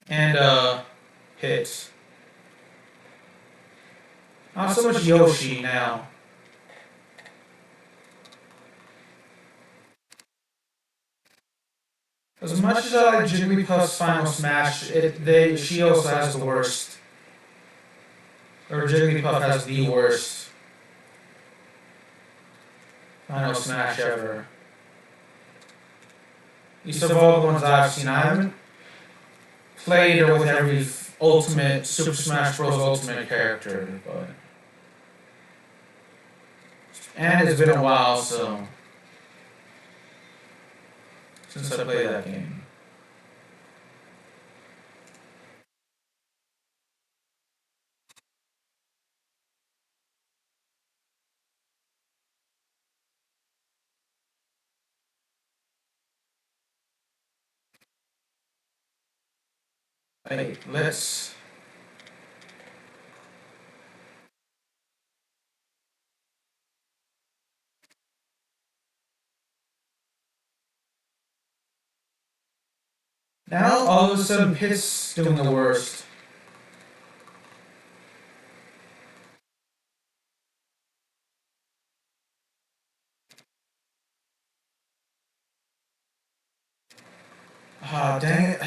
And hits. Not so much Yoshi now. As much as I like Jigglypuff's Final Smash, she also has the worst. Or Jigglypuff has the worst Final Smash ever. At least of all the ones I've seen. I haven't played her with every Ultimate Super Smash Bros. Ultimate character, but and it's been a while since I played that game. Hey, let's. Now all of a sudden, Pit's doing the worst. Ah, dang it.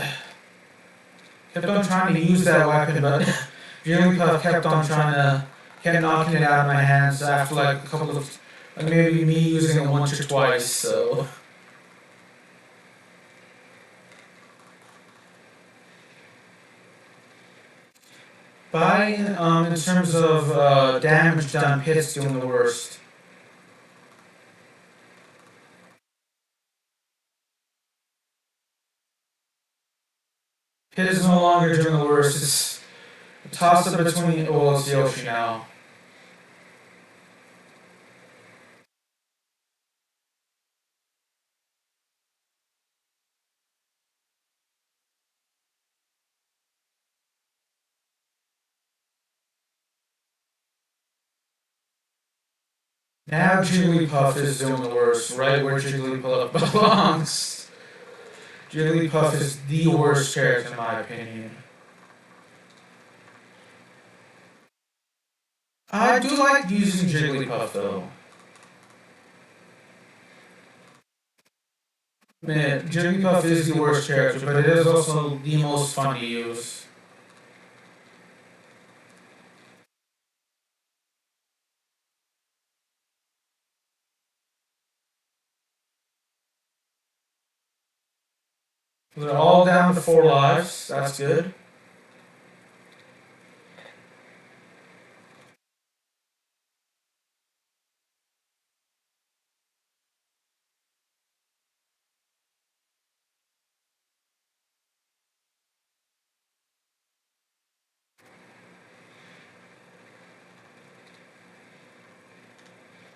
Kept on trying to use that weapon, but Jigglypuff kept knocking it out of my hands after like a couple of, like maybe me using it once or twice, so. In terms of damage done, Pit's doing the worst. Pit is no longer doing the worst. It's a toss up between. Well, it's Yoshi now. Now Jigglypuff is doing the worst, right where Jigglypuff belongs. Jigglypuff is the worst character in my opinion. I do like using Jigglypuff though. Man, Jigglypuff is the worst character, but it is also the most fun to use. They're all down to 4 lives. That's good.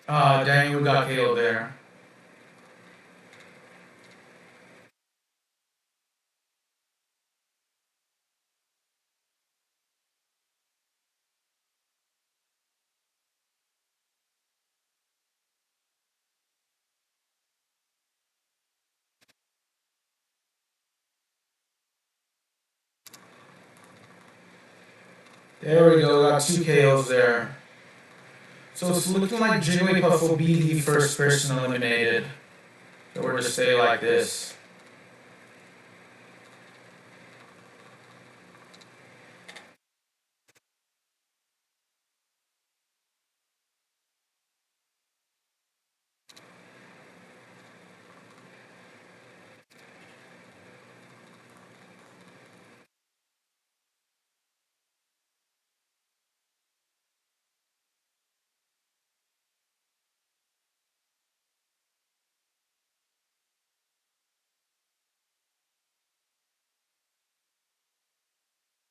Dang, we got KO'd there. There we go, got 2 KOs there. So it's looking like Jigglypuff will be the first person eliminated. So we're to stay like this.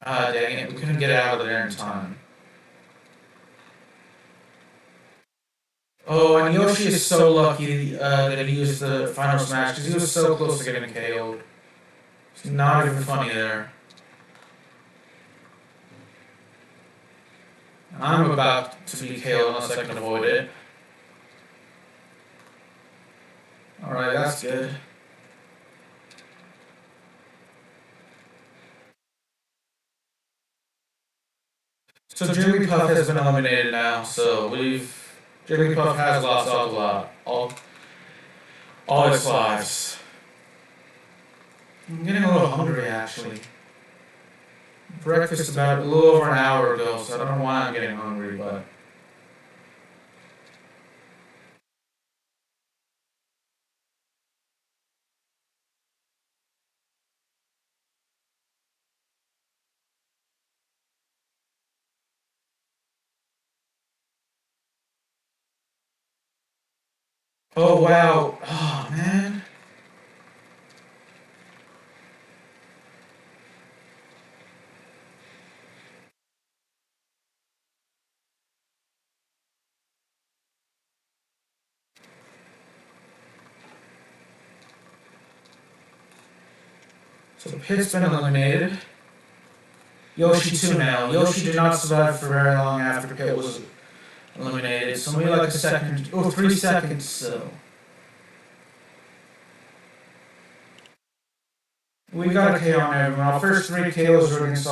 Dang it, we couldn't get out of there in time. Oh, and Yoshi is so lucky that he used the final smash because he was so close to getting KO'd. It's not even funny there. I'm about to be KO'd unless I can avoid it. Alright, that's good. So Jigglypuff has been eliminated now, so Jigglypuff has lost all its lives. I'm getting a little hungry actually. Breakfast about a little over an hour ago, so I don't know why I'm getting hungry, but Oh wow. Oh man. So Pit's been eliminated. Yoshi too now. Yoshi did not survive for very long after Pit was eliminated. So maybe like a second, 3 seconds. So we got a KO on everyone. Our first 3 KOs were against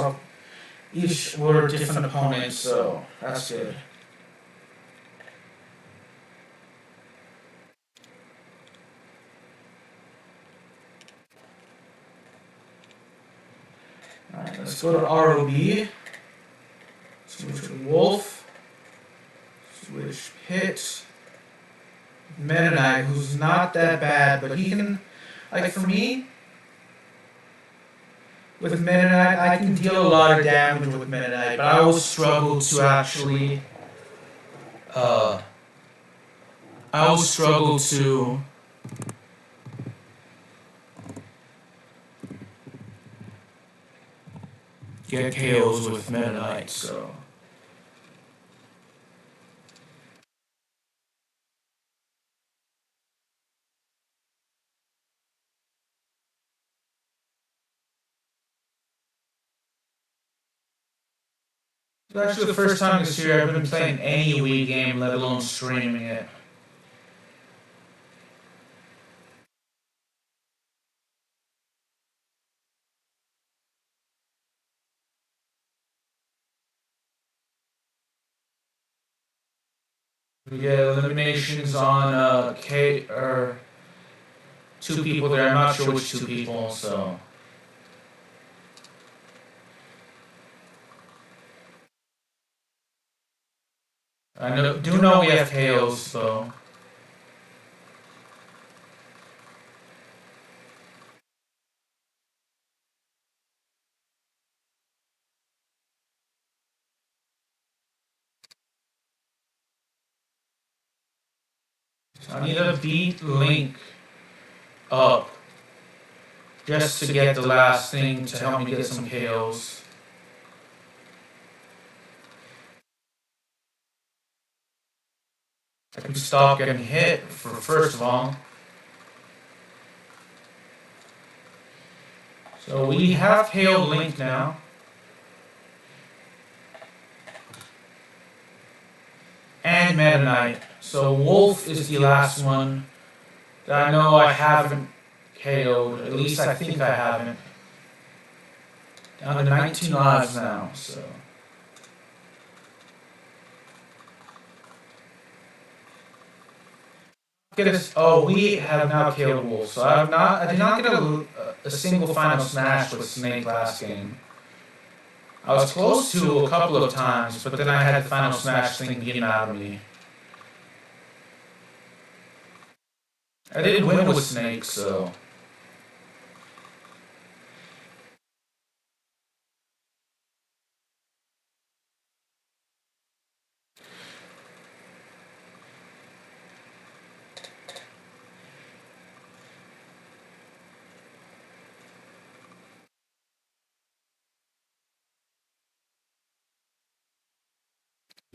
each were different opponents. So that's good. Alright, let's go to ROB. Switch with Wolf. Switch Pit. Meta Knight, who's not that bad, but he can, like for me, with Meta Knight, I can deal a lot of damage with Meta Knight, but I always struggle to actually, I always struggle to get KOs with Meta Knight, so. It's actually the first time this year I've been playing any Wii game, let alone streaming it. We get eliminations on K or 2 people there. I'm not sure which 2 people, so. Do know we have KOs, so. I need to beat Link up just to get the last thing to help me get some KOs. I can stop getting hit for first of all. So we have KO'd Link now. And Meta Knight. So Wolf is the last one that I know I haven't KO'd. At least I think I haven't. Down to 19 lives now, so. Oh, we have now KO'd Wolf. So I did not get a single final smash with Snake last game. I was close to a couple of times, but then I had the final smash thing getting out of me. I did win with Snake, so.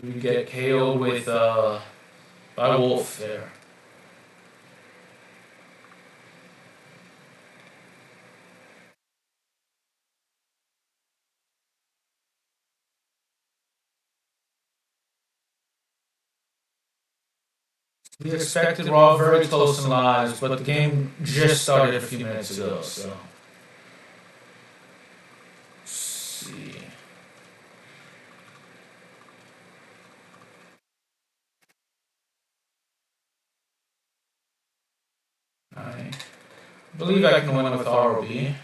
We get KO'd with by Wolf there. We expected we're all very close in lives, but the game just started a few minutes ago, so. Let's see. I believe I can win with ROB.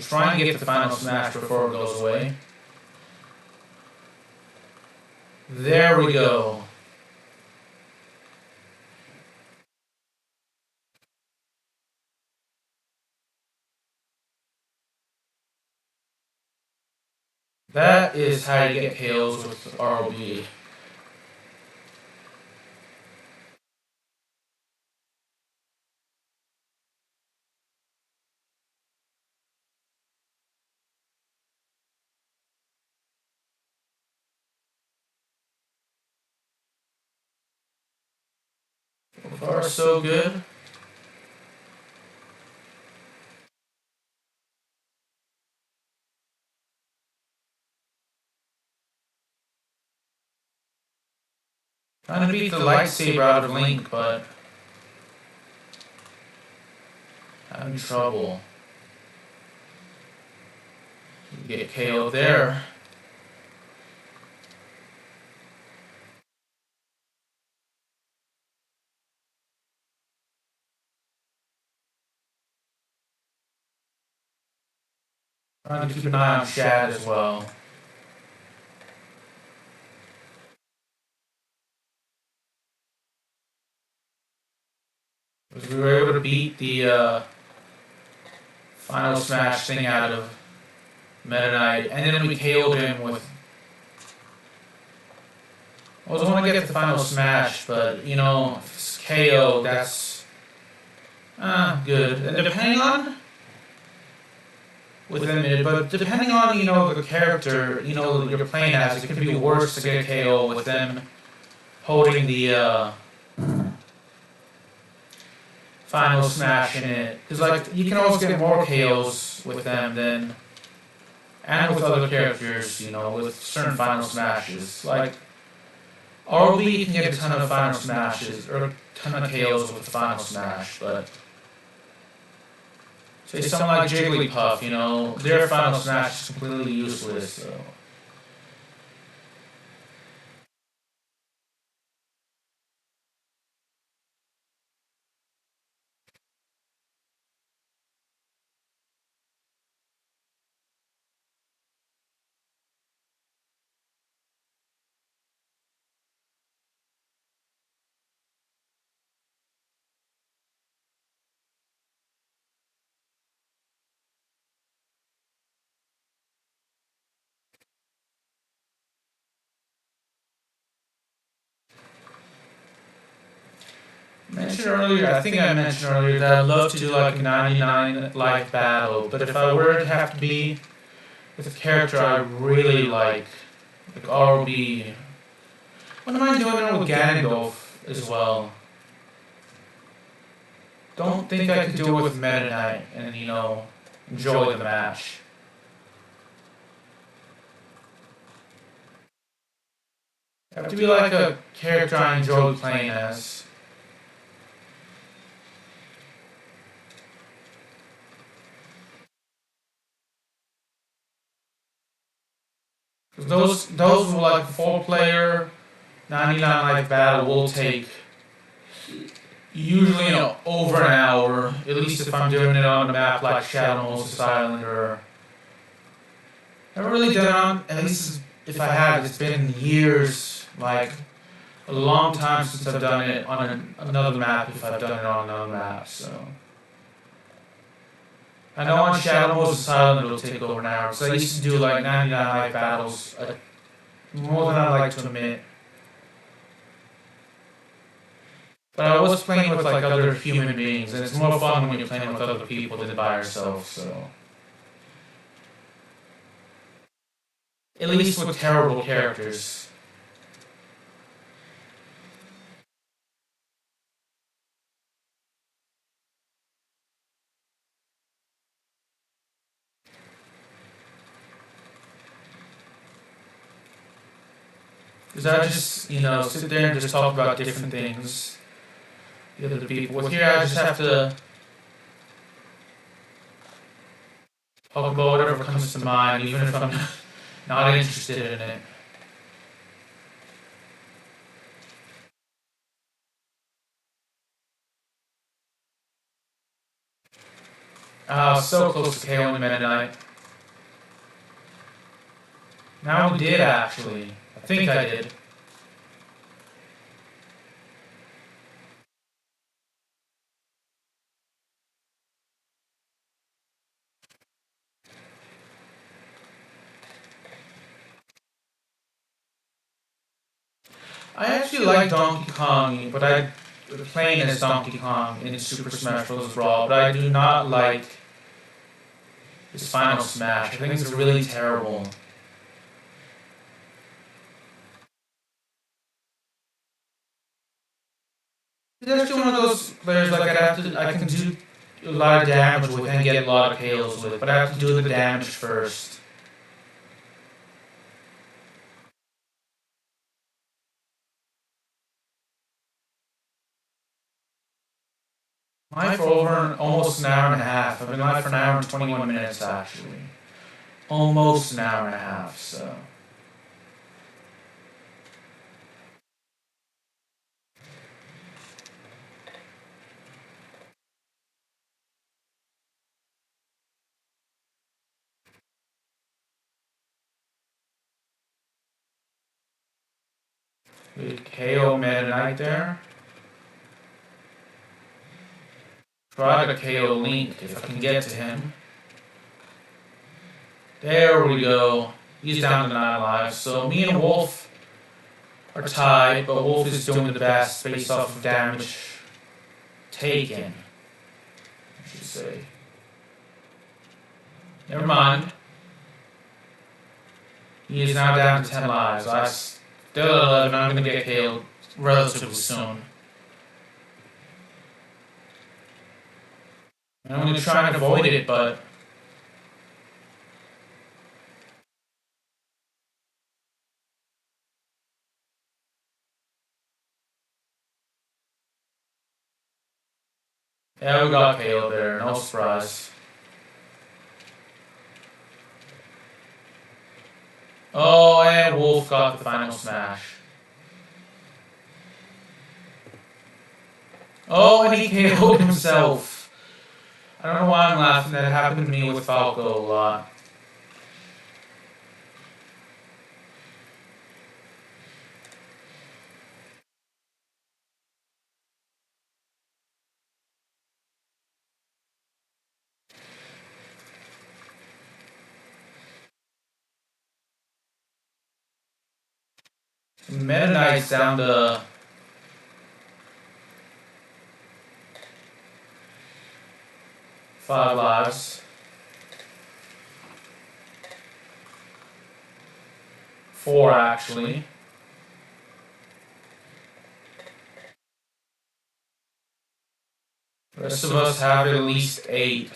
Try and get the final smash before it goes away. There we go. That is how you get KOs with ROB. So far, so good. Trying to beat the lightsaber out of Link, but having trouble. You get KO'd there. Trying to keep an eye on Shad as well. Because we were able to beat the final smash thing out of Meta Knight, and then we KO'd him with. I was going to get the final smash, but you know, if it's KO, that's good. And depending on within a minute, but depending on the character you're playing as, it could be worse to get KO with them holding the final smash in it, because like you can always get more KOs with them than and with other characters, with certain final smashes. Like ROB, you can get a ton of final smashes or a ton of KOs with the final smash, but say something like Jigglypuff, their final smash is completely useless. So. I think I mentioned earlier that I'd love to do like a 99 life battle, but if I were to have to be with a character I really like ROB, wouldn't mind doing it with Ganondorf as well. Don't think I could do it with Meta Knight and, enjoy the match. Have to be like a character I enjoy playing as. Those were like 4-player 99 life battle will take usually over an hour, at least if I'm doing it on a map like Shadow Moses Island, or I haven't really done it on, at least if I have, it's been years, like a long time since I've done it on another map, if I've done it on another map, so. I know on Shadow Moses Island it'll take over an hour, because I used to do like 99 life battles, more than I like to admit. But I was playing with like other human beings, and it's more fun when you're playing with other people than by yourself, so. At least with terrible characters. Because I just, sit there and just talk about different things. The other people. With here, I just have to talk about whatever comes to mind, even if I'm not interested in it. So close to KOing Meta Knight. Now we did, actually. I think I did. I actually like Donkey Kong, but I playing as Donkey Kong in Super Smash Bros. Brawl, but I do not like his Final Smash. I think it's really terrible. He's actually one of those players like I can do a lot of damage with and get a lot of KOs with, but I have to do the damage first. Live for over almost an hour and a half. I've been live for an hour and 21 minutes actually. Almost an hour and a half, so. Good KO Meta Knight there. Try to KO Link if I can get to him. There we go. He's down to 9 lives. So me and Wolf are tied, but Wolf is doing the best based off of damage taken, I should say. Never mind. He is now down to 10 lives. I still at 11. I'm going to get KO'd relatively soon. I'm going to try and avoid it, but yeah, we got KO'd there. No surprise. Oh, and Wolf got the final smash. Oh, and he KO'd himself. I don't know why I'm laughing. That happened to me with Falco a lot. Meta Knight's down to 5 lives. 4 actually. The rest of us have at least 8.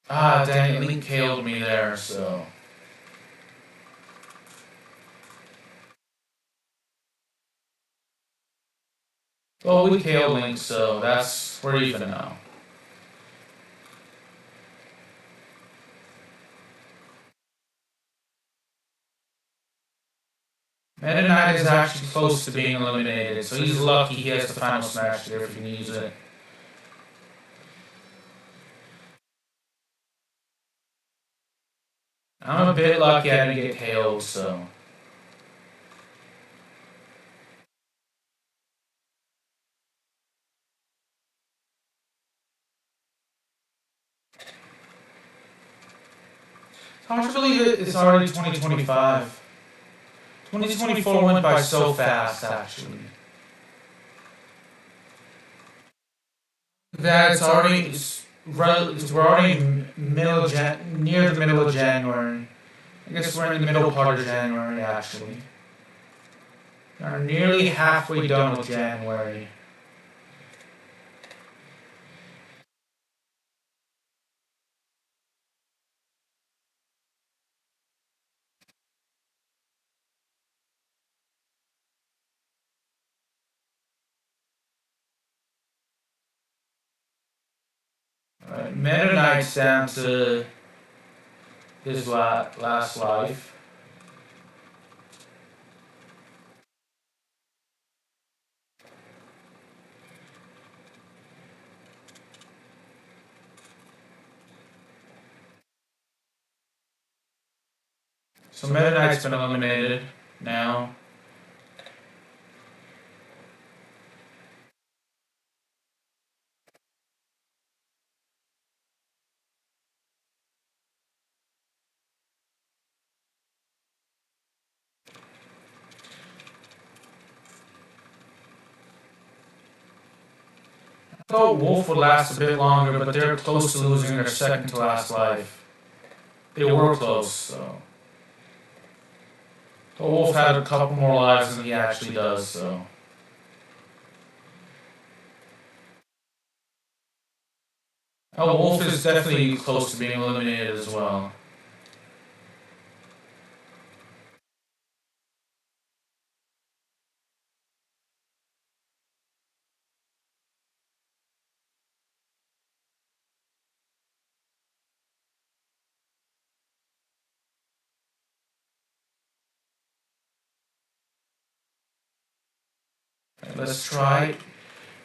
Ah, dang it, Link killed me there, so. Well, we killed Link, so we're even now. Meta Knight is actually close to being eliminated, so he's lucky he has the final smash there if he can use it. I'm a bit lucky I didn't get KO'd, so. How much believe it? It's already 2025. 2024 went by so fast, actually. That we're already near the middle of January. I guess we're in the middle part of January, actually. We're nearly halfway done with January. Alright, Meta Knight's down to his last life. So Meta Knight's been eliminated. now. I thought Wolf would last a bit longer, but they're close to losing their second to last life. They were close, so. The Wolf had a couple more lives than he actually does, so. Oh, Wolf is definitely close to being eliminated as well. Let's try.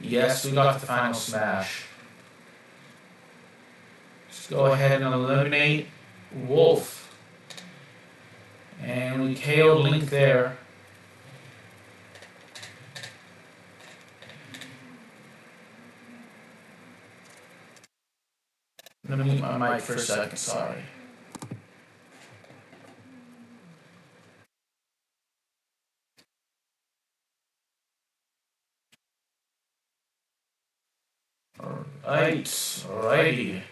Yes, we got the final smash. Let's go ahead and eliminate Wolf. And we KO'd Link there. Let me mute my mic for a second, sorry. Alrighty.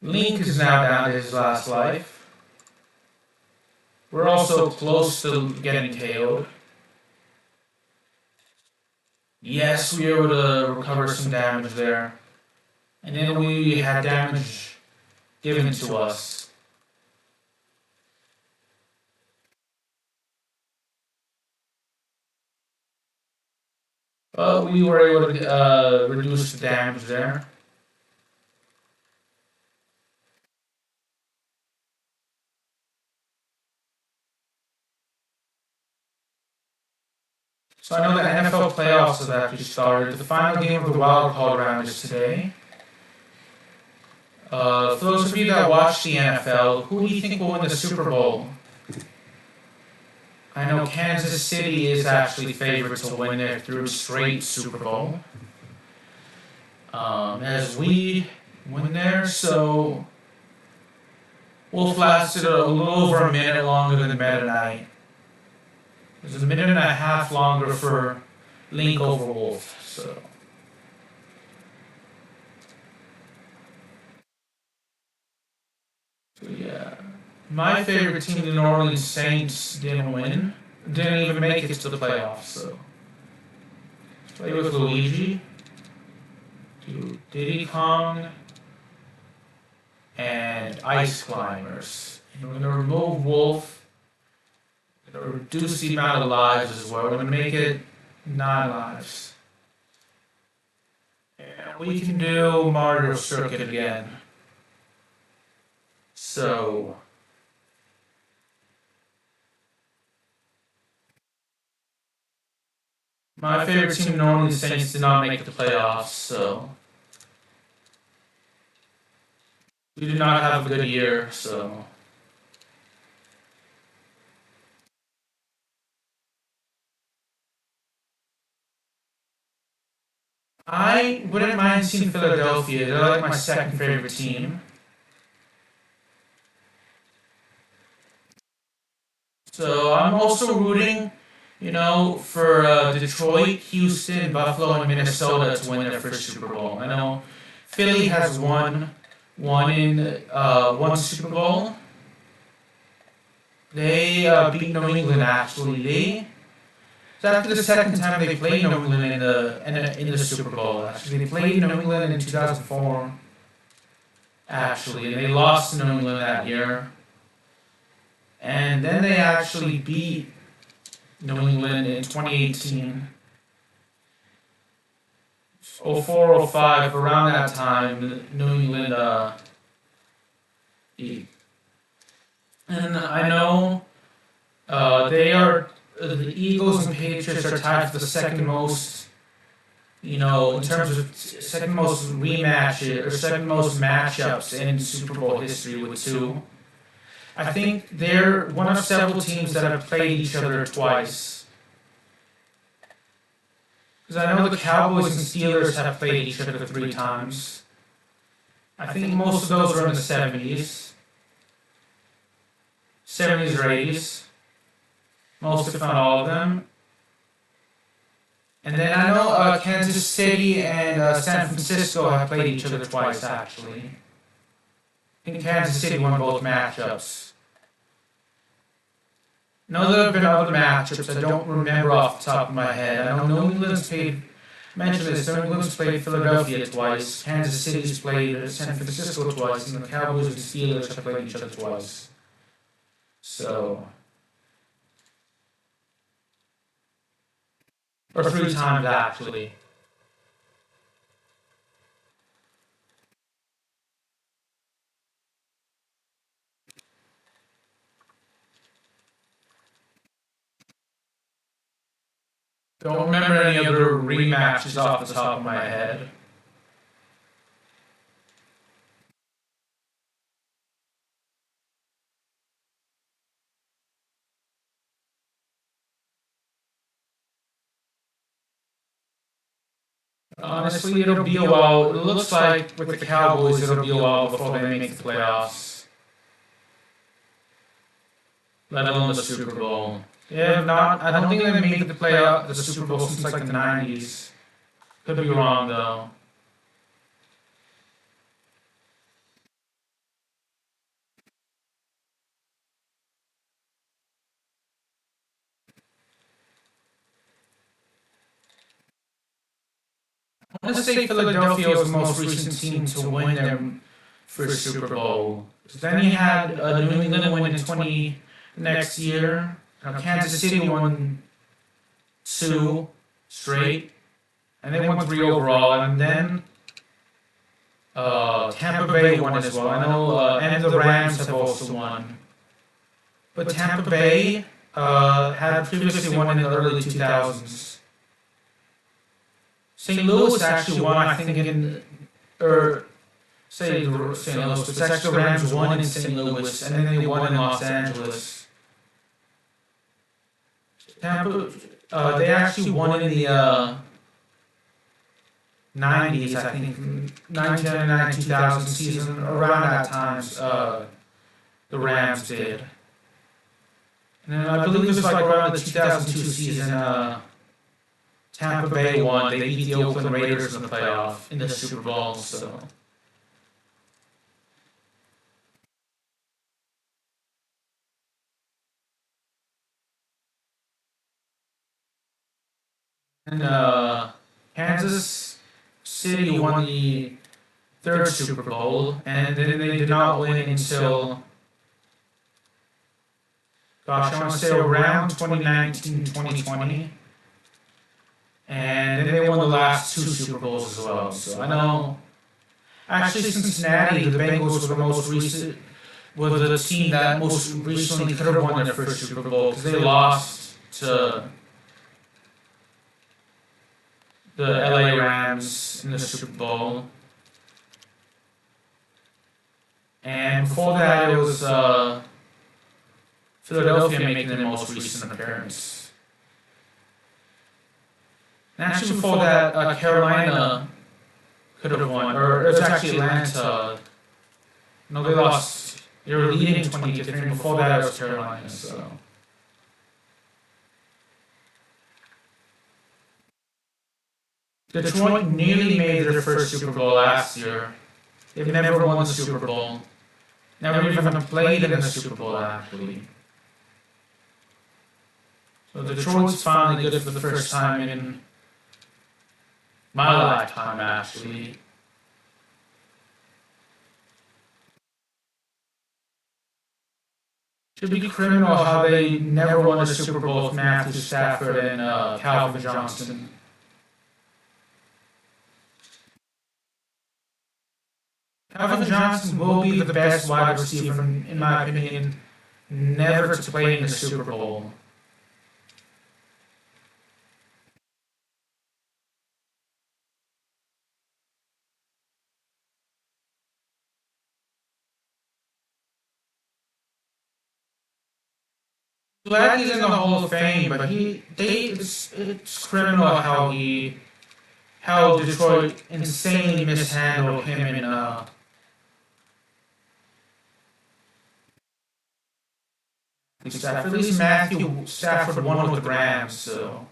Link is now down to his last life. We're also close to getting KO'd. Yes, we were able to recover some damage there. And then we had damage given to us. But we were able to reduce the damage there. So I know the NFL playoffs have actually started. The final game of the wild card round is today. For those of you that watch the NFL, who do you think will win the Super Bowl? I know Kansas City is actually favored to win their third straight Super Bowl. As we win there, so Wolf lasted a little over a minute longer than Meta Knight. It was a minute and a half longer for Link over Wolf, so. So yeah. My favorite team, the New Orleans Saints, didn't win. Didn't even make it to the playoffs, so. Let's play with Luigi. Do Diddy Kong. And Ice Climbers. And we're gonna remove Wolf. Reduce the amount of lives as well. We're going to make it 9 lives. And we can do Mario Circuit again. So. My favorite team normally the Saints did not make the playoffs, so. We did not have a good year, so. I wouldn't mind seeing Philadelphia. They're like my second favorite team. So I'm also rooting, for Detroit, Houston, Buffalo, and Minnesota to win their first Super Bowl. I know Philly has won one Super Bowl. They beat New England actually. So after the second time they played New England in the Super Bowl, actually. They played New England in 2004, actually, and they lost to New England that year. And then they actually beat New England in 2018. 04, 05, around that time, New England And I know they are the Eagles and Patriots are tied for the second most, in terms of second most rematches or second most matchups in Super Bowl history with two. I think they're one of several teams that have played each other twice. Because I know the Cowboys and Steelers have played each other 3 times. I think most of those were in the 70s or 80s. Most, if not all of them. And then I know Kansas City and San Francisco have played each other twice, actually. I think Kansas City won both matchups. No, there have been other matchups I don't remember off the top of my head. I know New England's played, mentioned this, New England's played Philadelphia twice, Kansas City's played San Francisco twice, and the Cowboys and Steelers have played each other twice. So, or 3 times actually. Don't remember any other rematches off the top of my head. Honestly, it'll be a while. It looks like with the Cowboys, it'll be a while before they make the playoffs. Let alone the Super Bowl. Yeah, not. I don't think they made the Super Bowl since like the '90s. Could be wrong though. I want to say Philadelphia was the most recent team to win their first Super Bowl. Then you had New England win in 20 next year. Kansas City won 2 straight, and they won 3 overall. And then Tampa Bay won as well. I know, and the Rams have also won. But Tampa Bay had previously won in the early 2000s. St. Louis actually won, I think, St. Louis, but it's actually the Rams won in St. Louis, and then they won in Los Angeles. Tampa, they actually won in the 90s, I think, 1999, 2000 season, around that time, the Rams did. And then I believe it was like around the 2002 season, Tampa Bay won. They beat the Oakland Raiders in the playoff in the Super Bowl. So and Kansas City won the 3rd Super Bowl, and then they did not win until, gosh, I want to say around 2019, 2020. And then they won the last 2 Super Bowls as well. So I know, actually, Cincinnati, the Bengals were the team that most recently could have won their first Super Bowl because they lost to the LA Rams in the Super Bowl. And before that, it was Philadelphia making their most recent appearance. And actually, before that, Carolina could have won, or it was actually Atlanta. No, they lost. They were leading 20-3, and before that, it was Carolina. So. Detroit nearly made their first Super Bowl last year. They've never won the Super Bowl. Never even played in the Super Bowl, actually. So Detroit's finally good for the first time in my lifetime, actually. Should be criminal how they never won a Super Bowl with Matthew Stafford and Calvin Johnson. Calvin Johnson will be the best wide receiver, in my opinion, never to play in the Super Bowl. Glad he's in the Hall of Fame, but it's criminal how Detroit insanely mishandled him in Stafford. At least Matthew Stafford won with the Rams, so.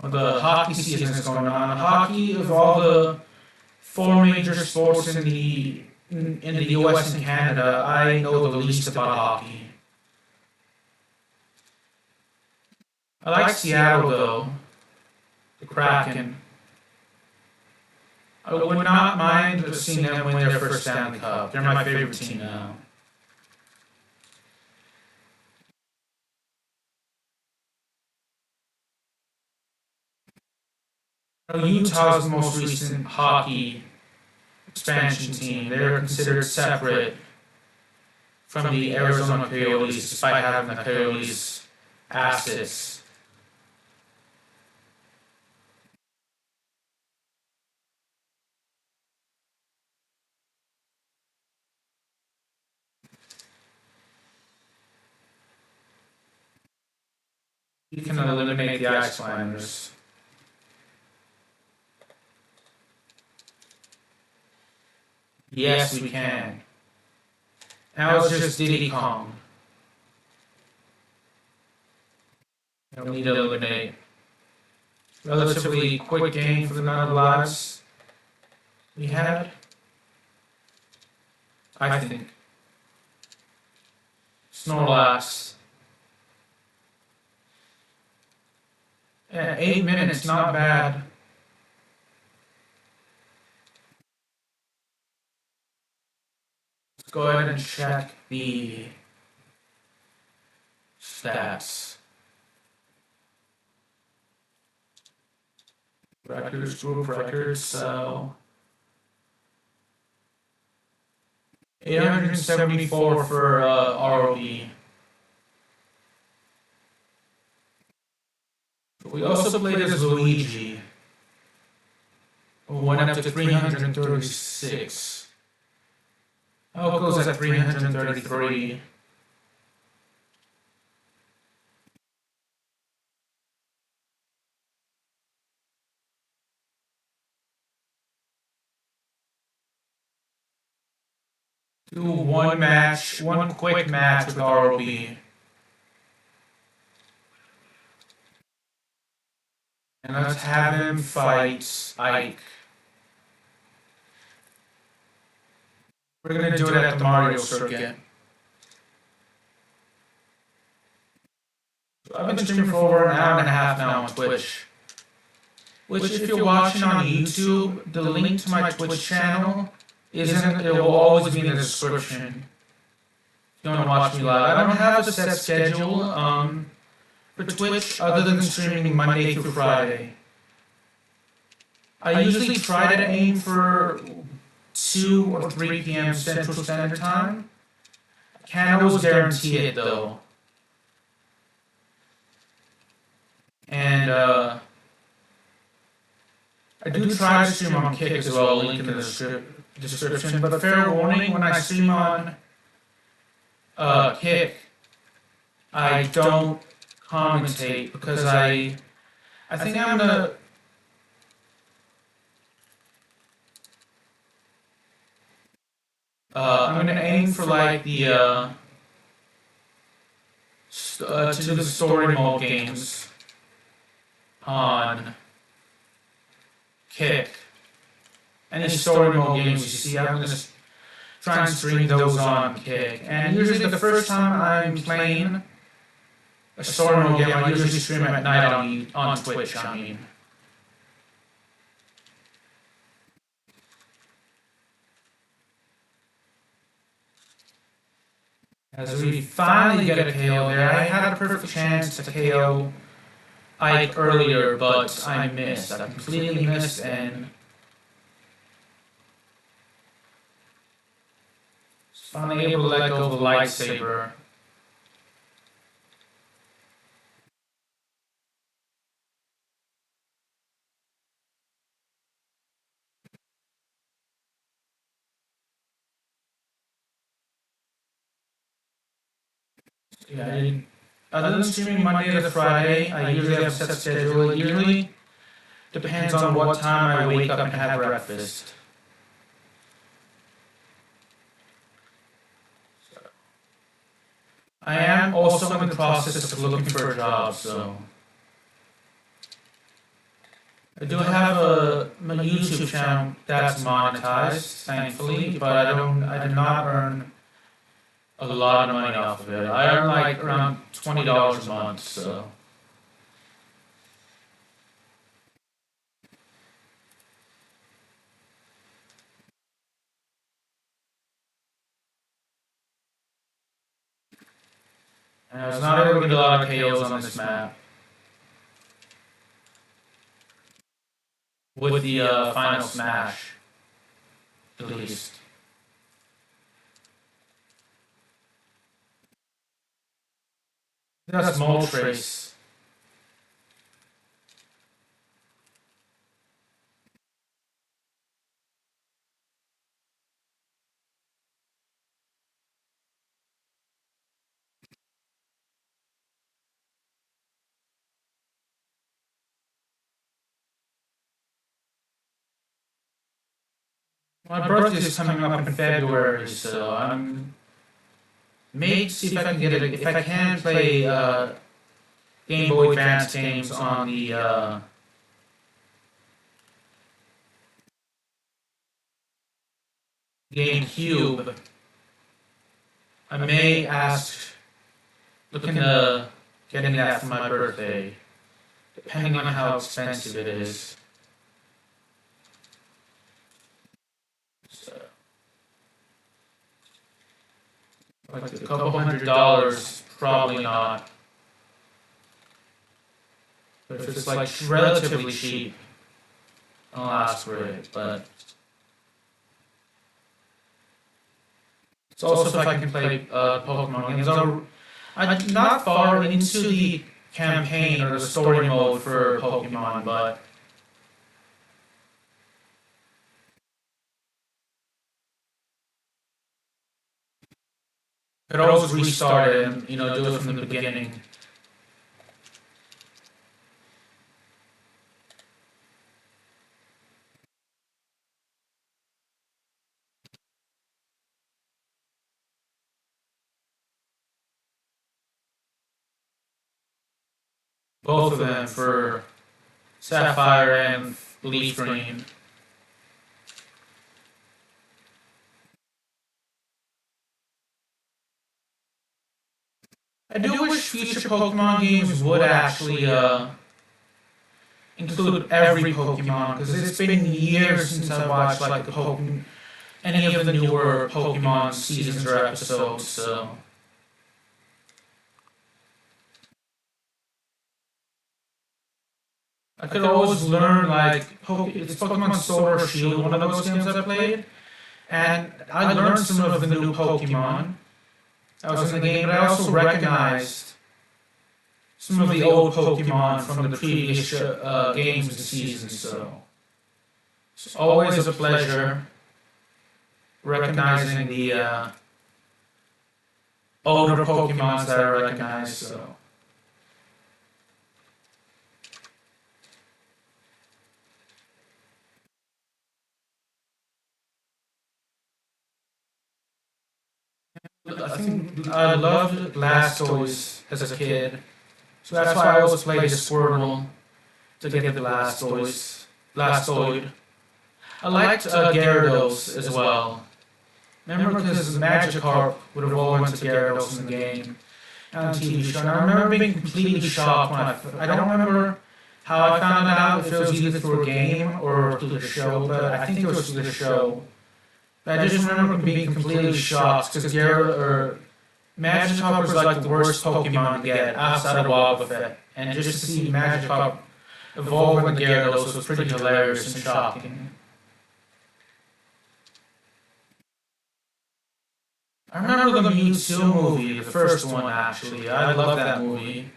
The hockey season is going on. Hockey, of all the four major sports in the U.S. and Canada, I know the least about hockey. I like Seattle though, the Kraken. I would not mind seeing them win their first Stanley Cup. They're my favorite team now. Utah's the most recent hockey expansion team. They're considered separate from the Arizona Coyotes, despite having the Coyotes' assets. You can eliminate the Ice Climbers. Yes, we can. Now it's just Diddy Kong. Don't need to eliminate. Relatively quick game for the amount of lives we had. I think. Snorlax. Yeah, 8 minutes, not bad. Let's go ahead and check the stats. Records, group records, so 874 for ROV. We also played as Luigi, who went up to 336. Oh, it goes at 333. Do one quick match with ROB. And let's have him fight Ike. We're gonna do it at the Mario circuit. I've been streaming for over an hour and a half now on Twitch. Which, if you're watching on YouTube, the link to my Twitch channel it will always be in the description. If you want to watch me live. I don't have a set schedule for Twitch other than streaming Monday through Friday. I usually try to aim for 2 or 3 p.m. Central Standard Time. Can't always guarantee it though. And I do try to stream on Kick as well, link in the description, but fair warning, when I stream on Kick, I don't commentate because I think I'm gonna aim for like the to do the story mode games on Kick. Any story mode games you see, I'm gonna try and stream those on Kick. And usually the first time I'm playing a story mode game, I usually stream at night on Twitch. I mean. As we finally get a KO there, I had a perfect chance to KO Ike earlier, but I missed. I completely missed, and finally able to let go of the lightsaber. Yeah, other than streaming Monday to Friday, I usually have a set schedule. It usually depends on what time I wake up and have breakfast. I am also in the process of looking for a job, so I do have my YouTube channel that's monetized, thankfully, but I do not earn a lot of money off of it. I earn like around $20 a month, so. And I was not able to get a lot of KOs on this map with the final smash, at least. That's Mole Trace. My birthday is coming up in February, so I'm may see if I can get it. If I can play Game Boy Advance games on the GameCube, I may look into getting that for my birthday, depending on how expensive it is. So, like a couple $100, probably not. But if it's like relatively cheap, I'll ask for it. But it's also if I can play Pokemon games. I'm not far into the campaign or the story mode for Pokemon, but I could always restart it and do it from the beginning. Both of them for Sapphire and Leaf Green. I do wish future Pokemon games would actually include every Pokemon, because it's been years since I watched like any of the newer Pokemon seasons or episodes. So I could always learn like it's Pokemon Sword or Shield, one of those games I played, and I learned some of the new Pokemon that was in the game, but I also recognized some of the old Pokemon from the previous games and seasons. So it's always a pleasure recognizing the older Pokemons that I recognize. So. I think I loved Blastoise as a kid, so that's why I always played the Squirtle to get the Blastoid. I liked Gyarados as well. Remember, because Magikarp would evolve into Gyarados in the game on the TV show. And I remember being completely shocked when I don't remember how I found out if it was either through a game or through the show, but I think it was through the show. I just remember being completely shocked because Magikarp is like the worst Pokemon to get outside of Wobbuffet, and just to see Magikarp evolve into Gyarados was pretty hilarious and shocking. I remember the Mewtwo movie, the first one actually. I love that movie.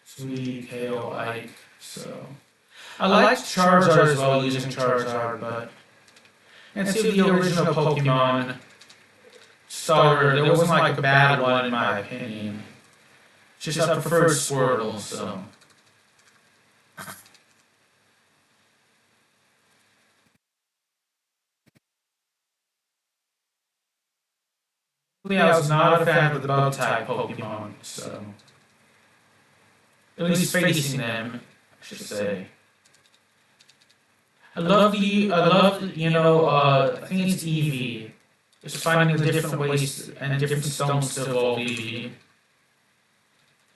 Sweet KO Ike. So I liked Charizard as well, using Charizard, but and see the original Pokemon starter, there wasn't like a bad one in my opinion. Just I preferred Squirtle, so. I was not a fan of the bug type Pokemon, so. At least facing them, I should say. I love I think it's Eevee. Just finding the different ways and different stones to evolve Eevee.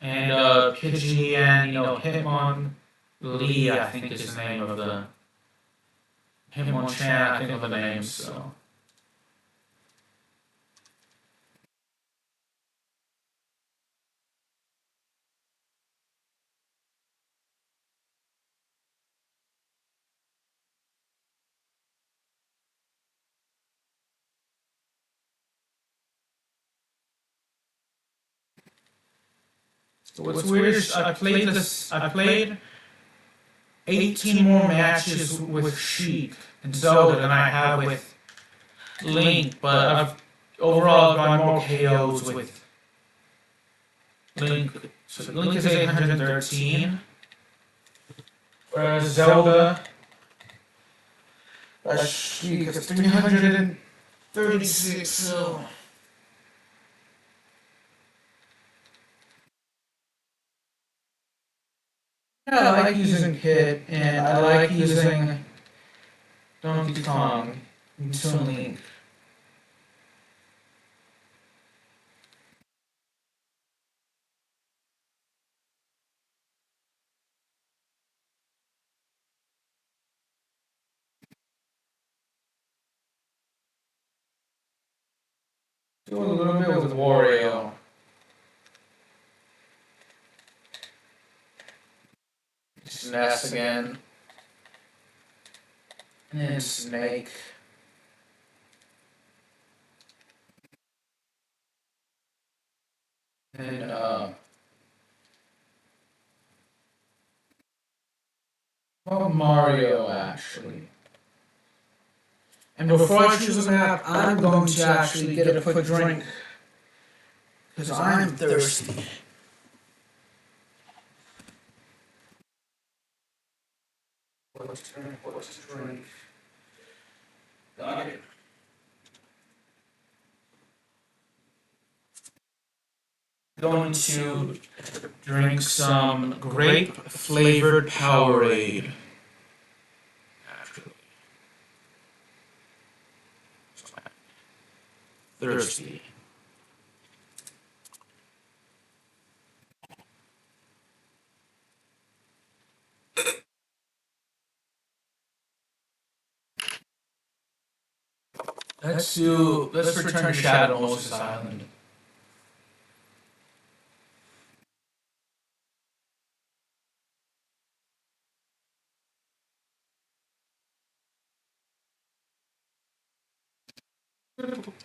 And Pidgey and, Hitmon Lee, I think is the name of the Hitmonchan, I think of the names, so. What's weird is I played 18 more matches with Sheik and Zelda than I have with Link, but I've overall gotten more KOs with Link. So Link is 813, whereas Zelda, Sheik is 336. So. Yeah, I like using Hit, and I like using Donkey Kong and Toon Link. Do a little bit with Wario. Ness again. And then Snake. And well, Mario actually. And before I choose a map, I'm going to actually get a quick drink. Because I'm thirsty. What's to drink? Got it. Going to drink some grape flavored Powerade. Actually. Thirsty. Let's return to Shadow Moses Island.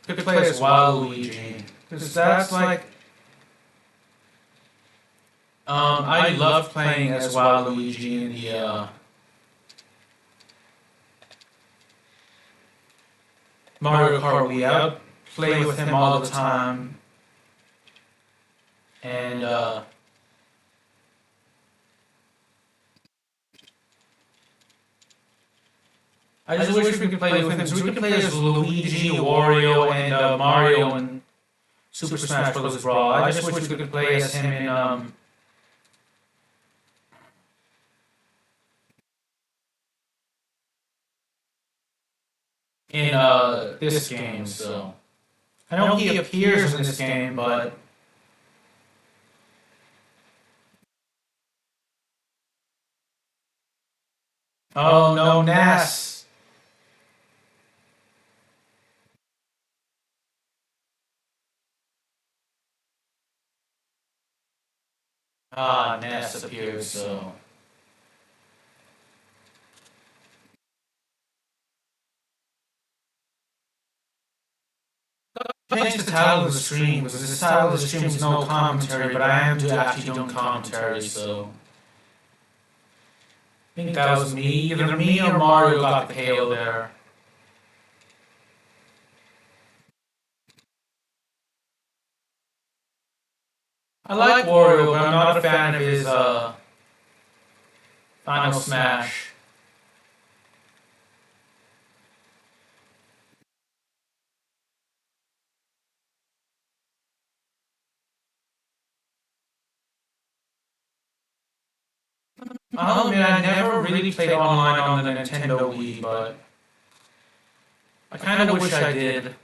Could play as Waluigi, because that's like. I love playing as Waluigi in the Mario Kart Wii. I would play with him all the time, and I just wish we could play with him. So we could play as Luigi, Wario, and Mario in Super Smash Bros. Brawl. I just wish we could play as him in this game. So I know he appears in this game, but. Oh no, Nass! Ness appeared, so. Change the title of the stream because the title of the stream is no commentary, but I am actually doing commentary, so. I think that was me. Either me or Mario got the KO there. I like Wario, but I'm not a fan of his Final Smash. I'll admit I never really played online on the Nintendo Wii, but I kind of wish I did.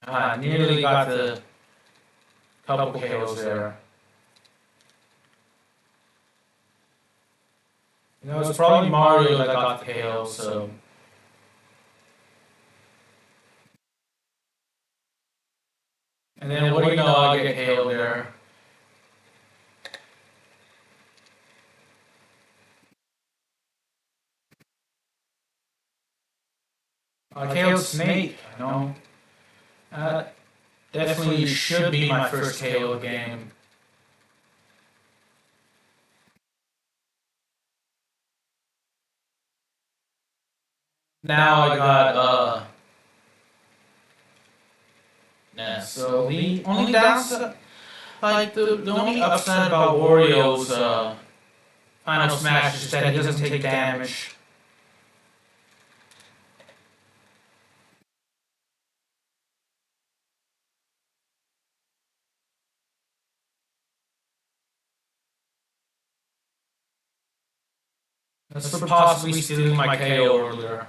I nearly got the couple KOs there. You know, it's probably Mario that got the KO, so. And then what do you know, I get KO there. I KO'd Snake, you know. Definitely should be my first KO game. Now I got Ness. So the only downside, like the only upside about Wario's Final Smash is that he doesn't take damage. That's for possibly stealing my KO earlier.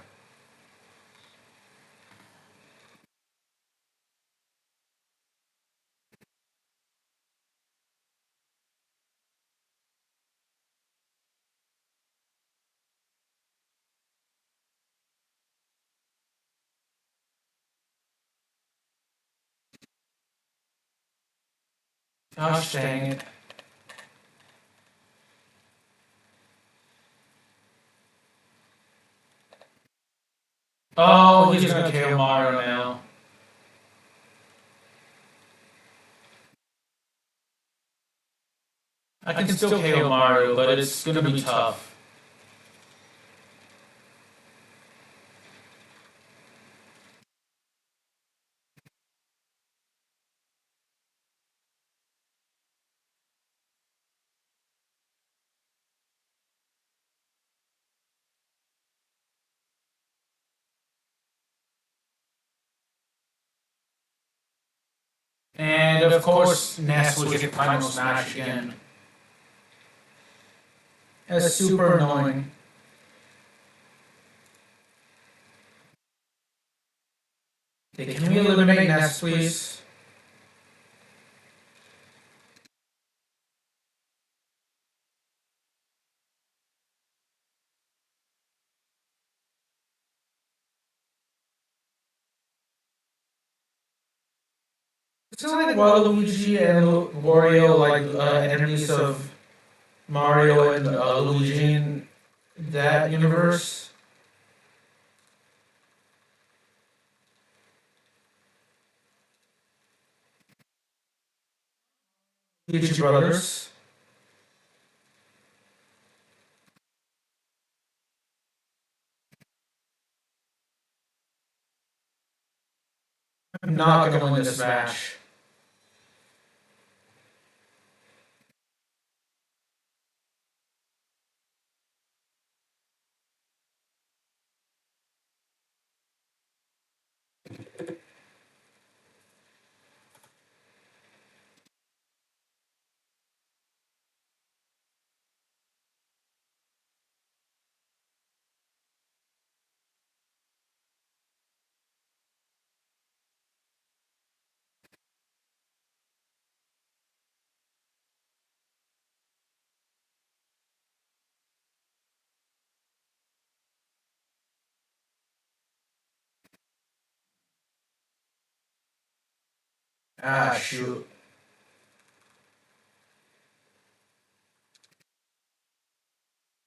Gosh dang it. Oh, he's gonna KO Mario now. I can still KO Mario, but it's gonna be tough. And of course, Ness will get Final Smash again. That's super annoying. Okay, can we eliminate Ness, please? It's not like Waluigi and Wario like enemies of Mario and Luigi in that universe. Luigi brothers. I'm not gonna win this match. Ah, shoot.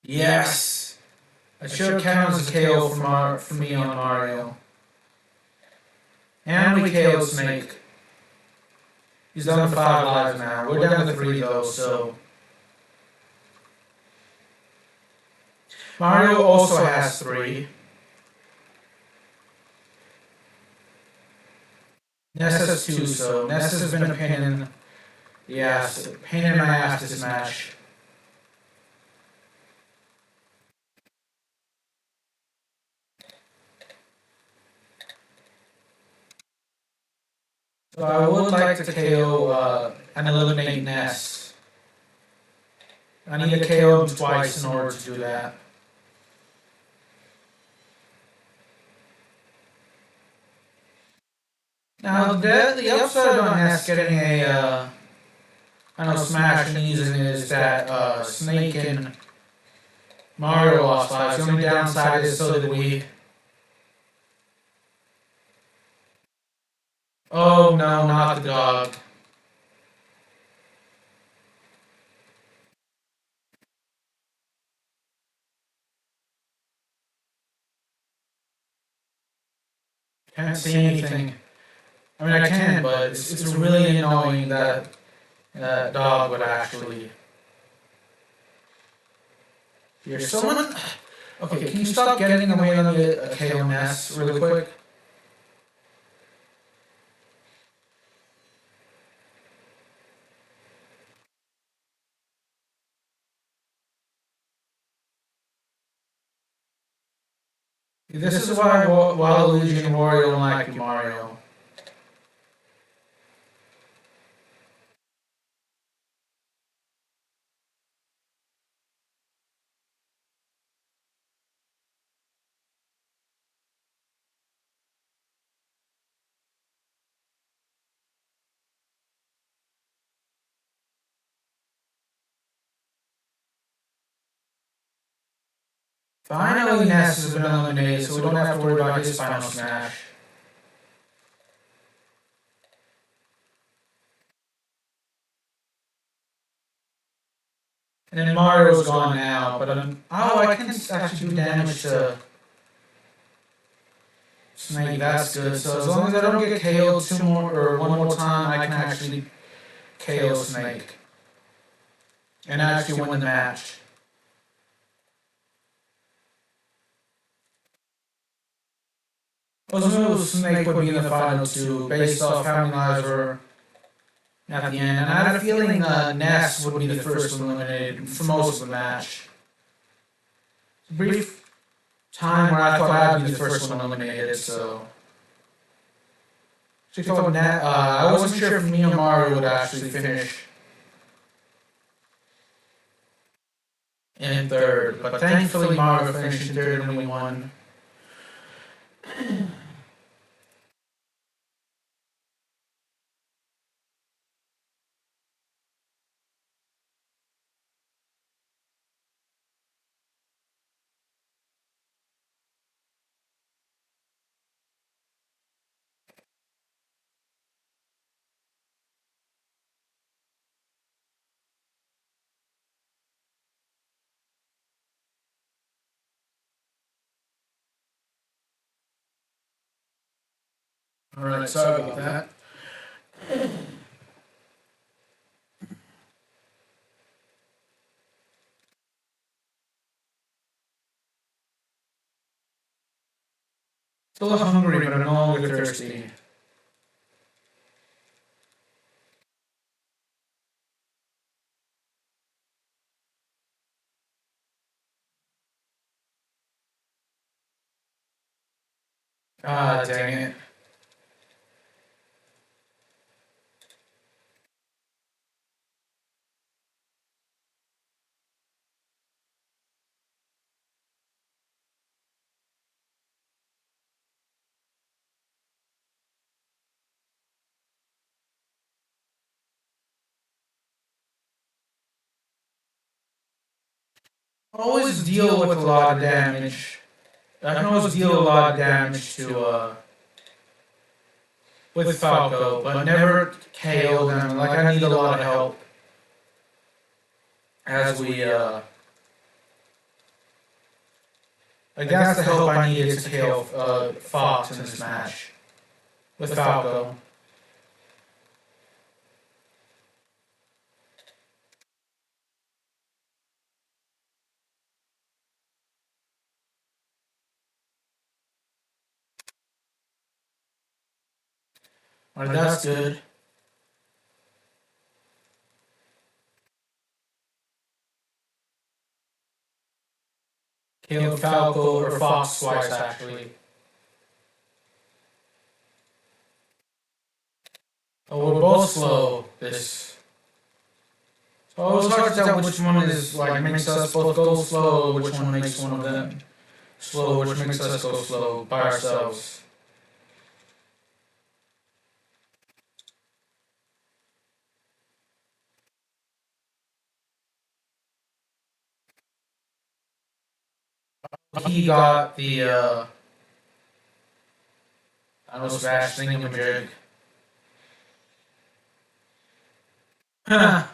Yes! I should count as a KO for me on Mario. And we KO'd Snake. He's down to 5 lives now. We're down to 3 though, so. Mario also has 3. Ness has 2, so Ness has been a pain in the ass. Pain in my ass this match. So I would like to KO and eliminate Ness. I need to KO him twice in order to do that. Now the upside on Ness getting a smash and using it is that Snake and Mario lost lives. The only downside is so did we. Oh no, not the dog. Can't see anything. I mean, I can, but it's really annoying that that dog would actually. Here's someone. Okay, can you stop getting away on the KOMS really quick? This is why Waluigi and Wario don't like you, Mario. Finally, Ness has been eliminated, so we don't have to worry about his final smash. And then Mario's gone now, but I can actually do damage to Snake. That's good. So as long as I don't get KO'd 2 more or 1 more time, I can actually KO Snake and actually win the match. I was knew Snake would be in the final 2 based off how many lives were at the end, and I had a feeling Ness would be the first eliminated for most of the match. Brief time where I thought I'd be the first one eliminated, so. I wasn't sure if me or Mario would actually finish in third, but thankfully Mario finished in third and we won. Alright, sorry about that. Still hungry, but I'm no longer thirsty. Ah, dang it. Always deal with a lot of damage. I can always deal a lot of damage to with Falco, but never KO'd them. Like I need a lot of help as we like that's the help I needed to KO Fox in this match with Falco. Alright, that's good. Killed Falco or Fox twice actually. Oh, we're both slow. This. So it's hard to tell which one is like makes us both go slow, which one makes one of them slow, which makes us go slow by ourselves. He got the I don't know, smash thingamajig. I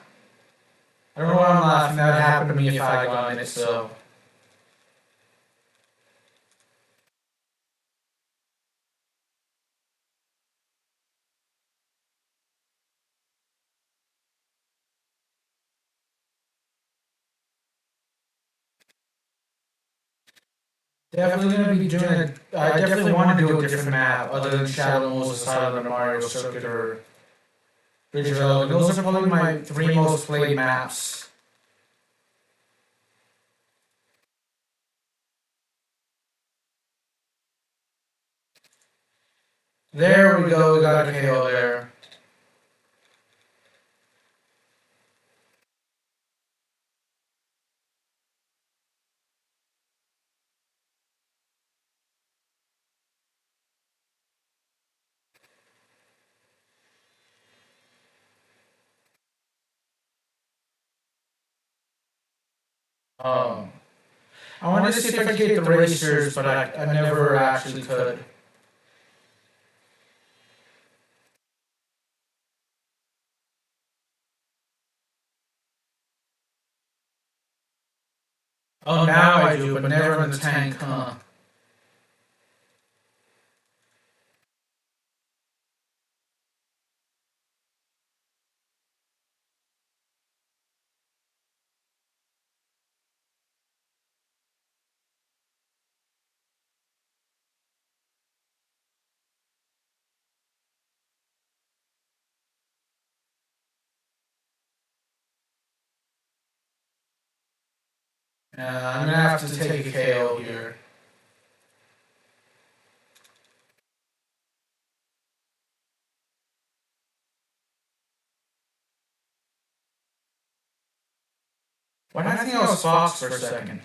don't know why I'm laughing. That would happen to me if I got it. So. Definitely gonna be doing it. I definitely want to do a different map other than Shadow Moses Island or Mario Circuit or Bridge of Elogan. Those are probably my three most played maps. There we go. We got a KO there. Um, I wanted to see if I could get the racers, but I never actually could. Oh, now I do, but never in the tank, huh? I'm gonna have to take a KO here. Why did I think I was Fox for a second?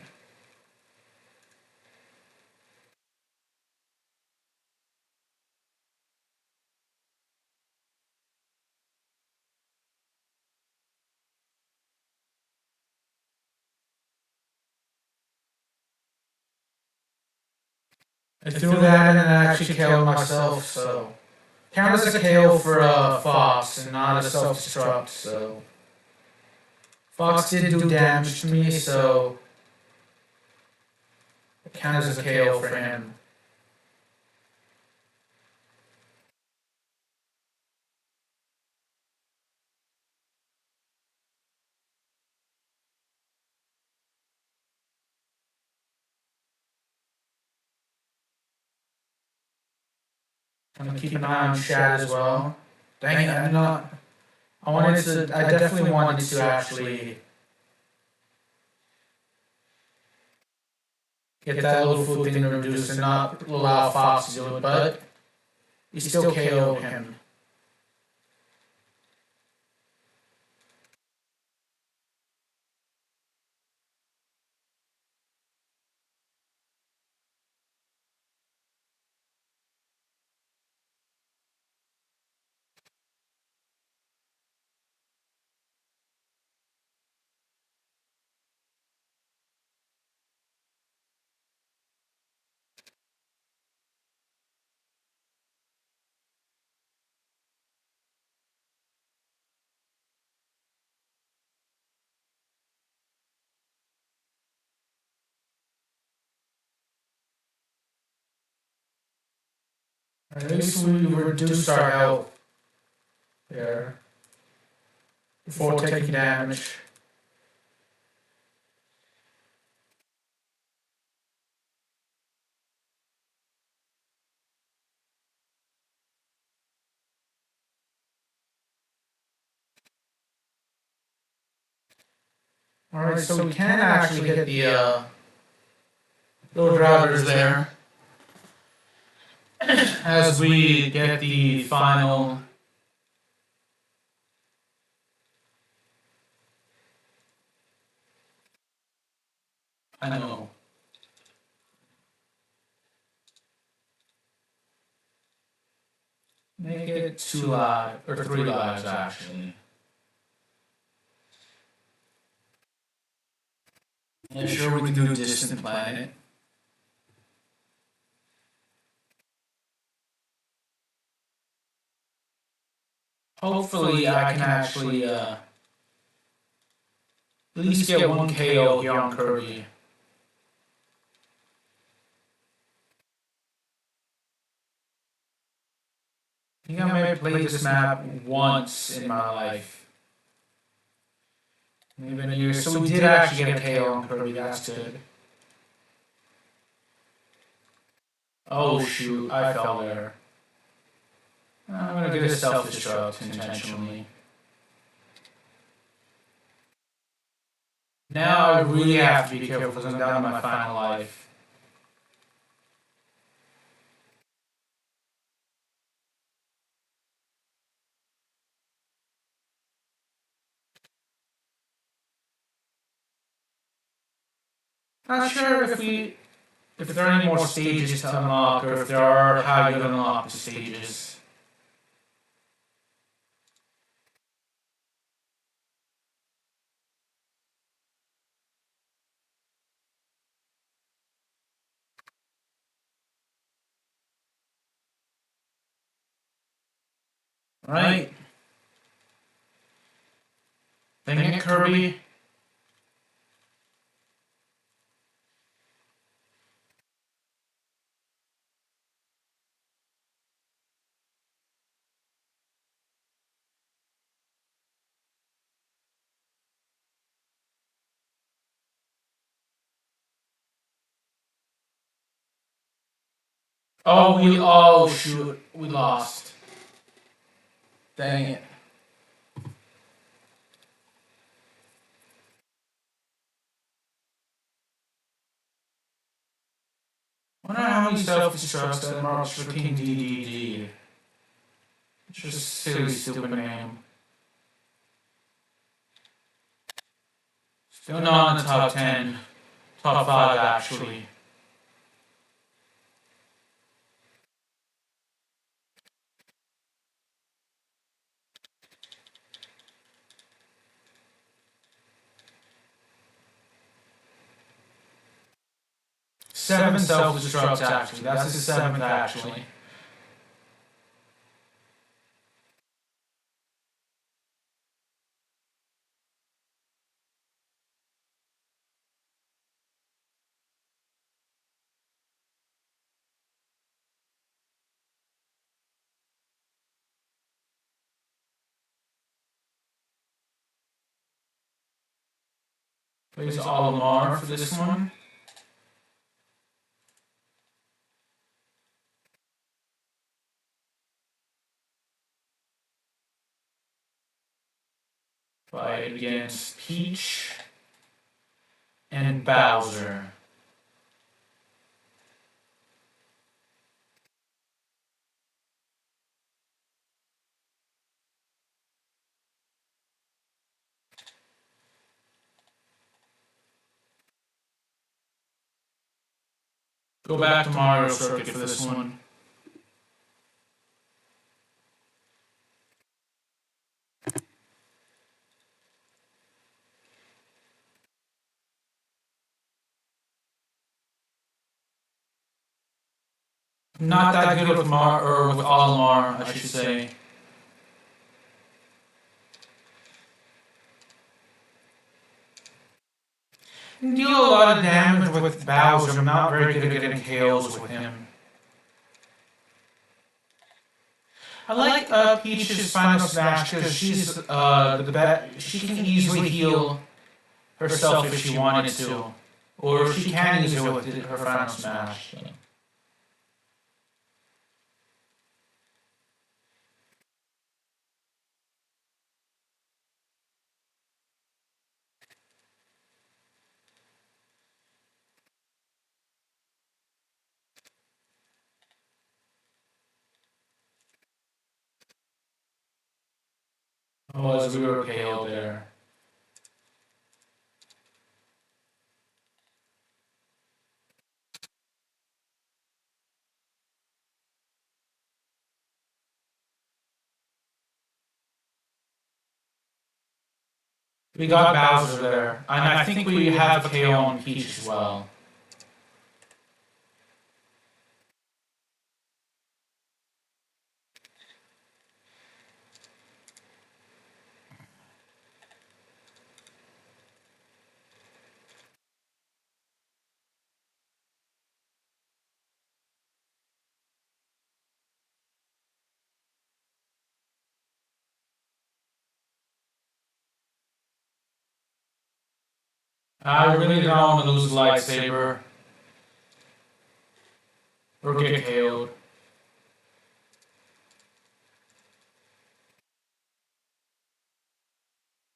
I threw that in and I actually KO'd myself, so. Count as a KO for Fox and not a self-destruct, so. Fox did do damage to me, so. Count as a KO for him. I'm gonna keep an eye on chat as well. Dang it, I'm not. I definitely wanted to actually get that little food thing reduced and not allow Fox to do it, but he still KO'd him. At least we reduced our health there before taking damage. Alright, so we can actually hit the little drivers there as we get the final. I know. Make it 2 lives, or 3 lives actually. Yeah, sure, we can do Distant Planet. Hopefully I can actually at least get 1 KO here on Kirby. I think I may have played this map once in my life. Even a year. So we did actually get a KO on Kirby, that's good. Oh shoot, I fell there. I'm gonna get a self-destruct intentionally. Now I really have to be careful because I'm down to my final life. Not sure if there are any more stages to unlock or if there are how you unlock the stages. Right. Dang it, Kirby. Oh shoot, we lost. Dang it. I wonder how many self-destructs that marks for King DDD. It's just a silly, stupid name. Still not in the top 10. Top 5, actually. Seven self-destructs, actually. That's his 7th, actually. Plays Olimar for this one. Fight against Peach and Bowser. Go back to Mario Circuit for this one. Not that good with with Olimar, I should say. You deal a lot of damage with Bowser. I'm not very good at getting KOs with him. I like Peach's Final Smash because she's the best. She can easily heal herself if she wanted to, or she can use it with her Final Smash. So. Oh, as we were KO'd there. We got Bowser there, and I think we have a KO on Peach as well. I really don't want to lose the lightsaber or get KO'd.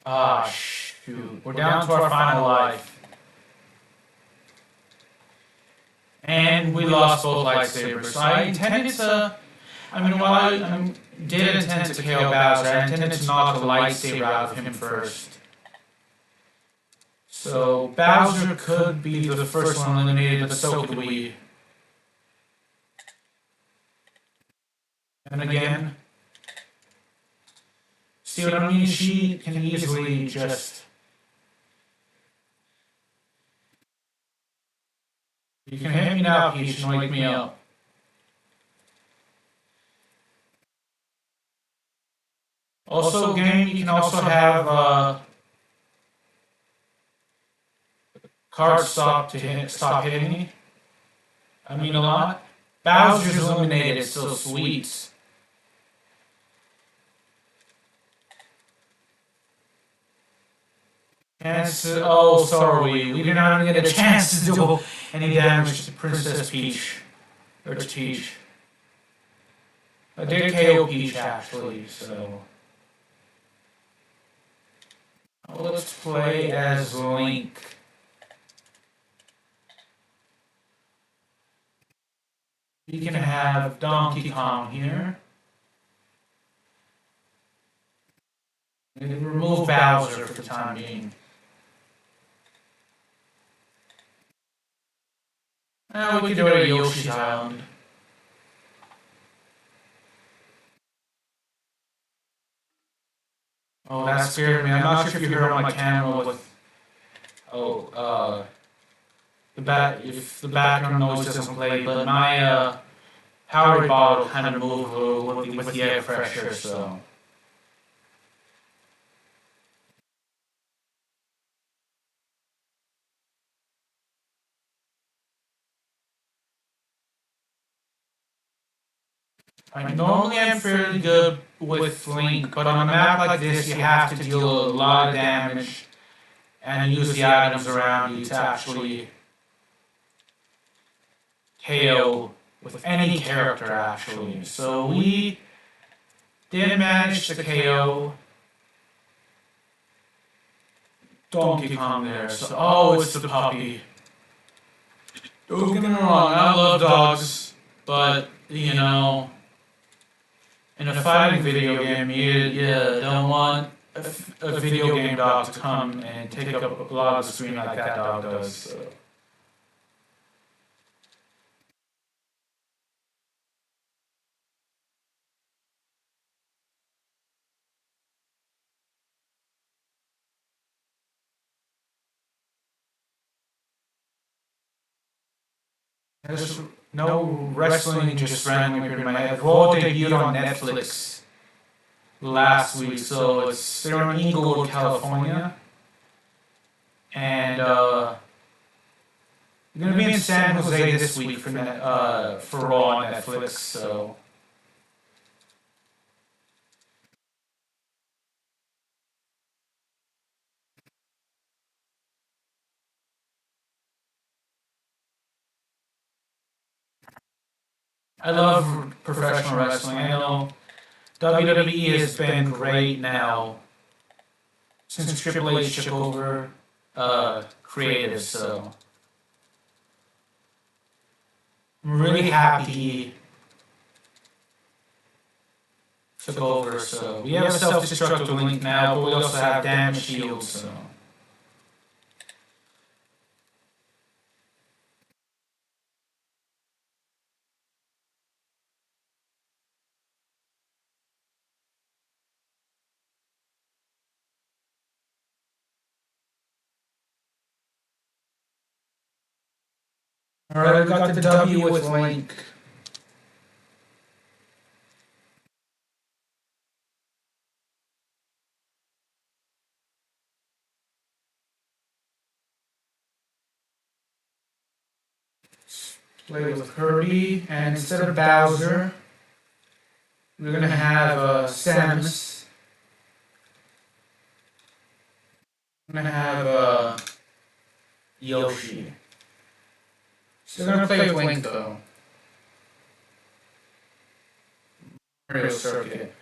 Ah, shoot. We're down to our final life. And we lost both lightsabers. So I intended to. I mean, while I did intend to KO Bowser, I intended to knock the lightsaber out of him first. So Bowser could be the first one eliminated, but so could we. And again, see what I mean? She can easily just. You can hit me now, Peach, and wake me up. Also, game, you can also have cards stop hitting me. I mean a lot. Bowser's eliminated, so sweet. Oh, sorry, we did not even get a chance to do any damage to Princess Peach. Or to Peach. I did KO Peach, actually, so. Let's play as Link. We can have Donkey Kong here. And remove Bowser for the time being. We could do it at Yoshi's Island. Oh, that scared me. I'm not sure if you heard on my camera with. If the background noise doesn't play, but my Powerade bottle kind of moved with the air pressure, so. Normally I'm fairly good with Link, but on a map like this you have to deal a lot of damage and use the items around you to actually KO with any character actually. So we did manage to KO Donkey Kong there. So, oh, it's the puppy. Don't get me wrong, I love dogs, but you know, in a fighting video game, you don't want a video game dog to come and take up a lot of the screen like that dog does. So. There's no wrestling just randomly appeared in my head. Raw debuted on Netflix last week, so they're in Inglewood, California, and they're gonna be in San Jose this week for Raw on Netflix. So I love professional wrestling. I know WWE has been great now since Triple H took over creative, so I'm really happy he took over. So we have a self-destructive link now, but we also have damage shields. So. Alright, we got the W with Link. Play with Kirby, and instead of Bowser, we're gonna have Samus. We're gonna have Yoshi. So we're gonna play with Link though. Mario Circuit.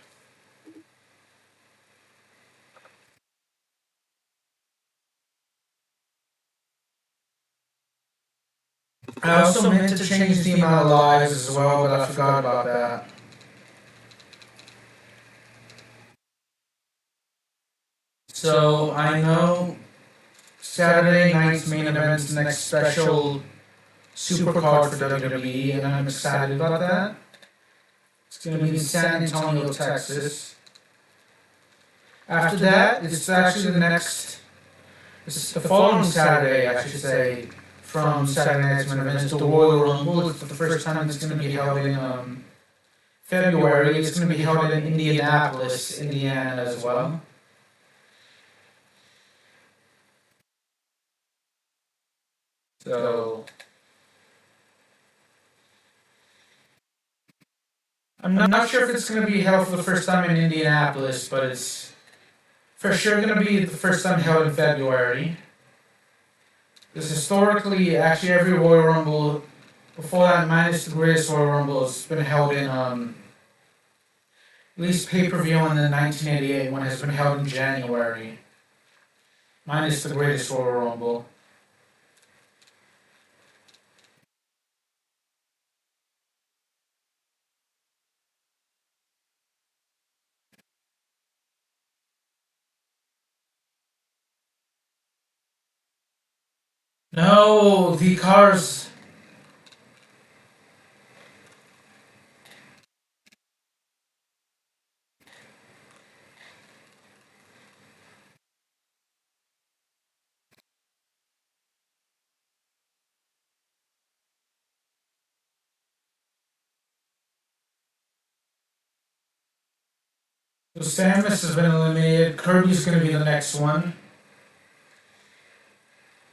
I also meant to change the amount of lives as well, but I forgot about that. So I know Saturday night's main event's the next special super card for WWE, and I'm excited about that. It's going to be in San Antonio, Texas. After that, it's actually it's the following Saturday, I should say, from Saturday night's main event. It's the Royal Rumble. It's the first time it's going to be held in February. It's going to be held in Indianapolis, Indiana as well. So I'm not sure if it's going to be held for the first time in Indianapolis, but it's for sure going to be the first time held in February. Because historically, actually every Royal Rumble, before that, minus the greatest Royal Rumble, has been held in, at least pay-per-view in the 1988 one has been held in January. Minus the greatest Royal Rumble. No, the cars. So Samus has been eliminated. Kirby's going to be the next one.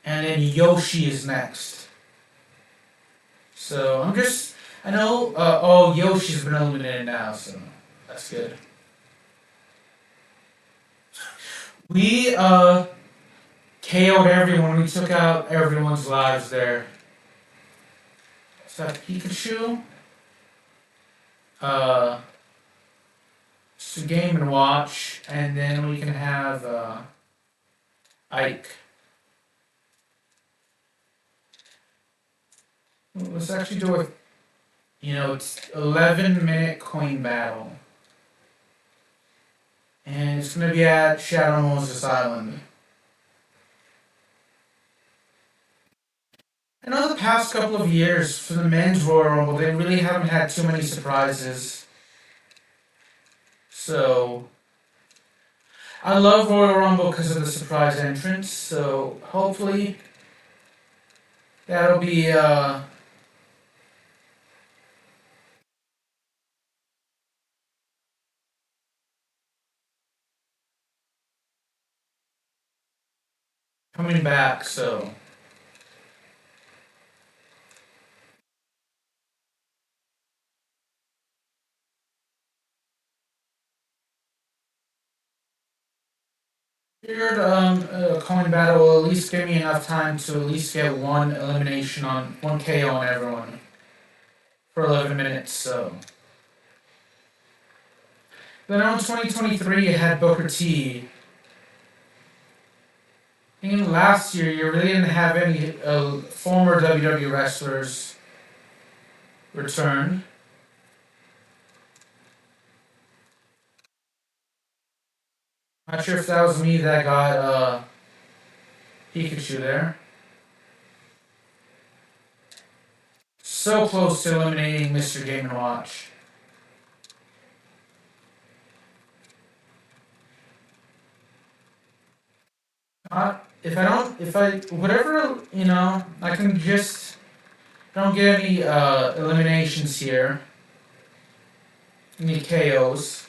And then Yoshi is next. So I know, Yoshi's been eliminated now, so that's good. We, KO'd everyone. We took out everyone's lives there. So Pikachu. So Game and Watch, and then we can have Ike. Let's actually do it. It's 11-minute coin battle, and it's gonna be at Shadow Moses Island. I know the past couple of years for the men's Royal Rumble, they really haven't had too many surprises. So I love Royal Rumble because of the surprise entrance. So hopefully that'll be coming back. So. Figured a coin battle will at least give me enough time to at least get one elimination on one KO on everyone. for 11 minutes. So then in 2023, you had Booker T. I think last year you really didn't have any former WWE wrestlers return. Not sure if that was me that got Pikachu there. So close to eliminating Mr. Game & Watch. Whatever, I can just, don't get any eliminations here, any KOs.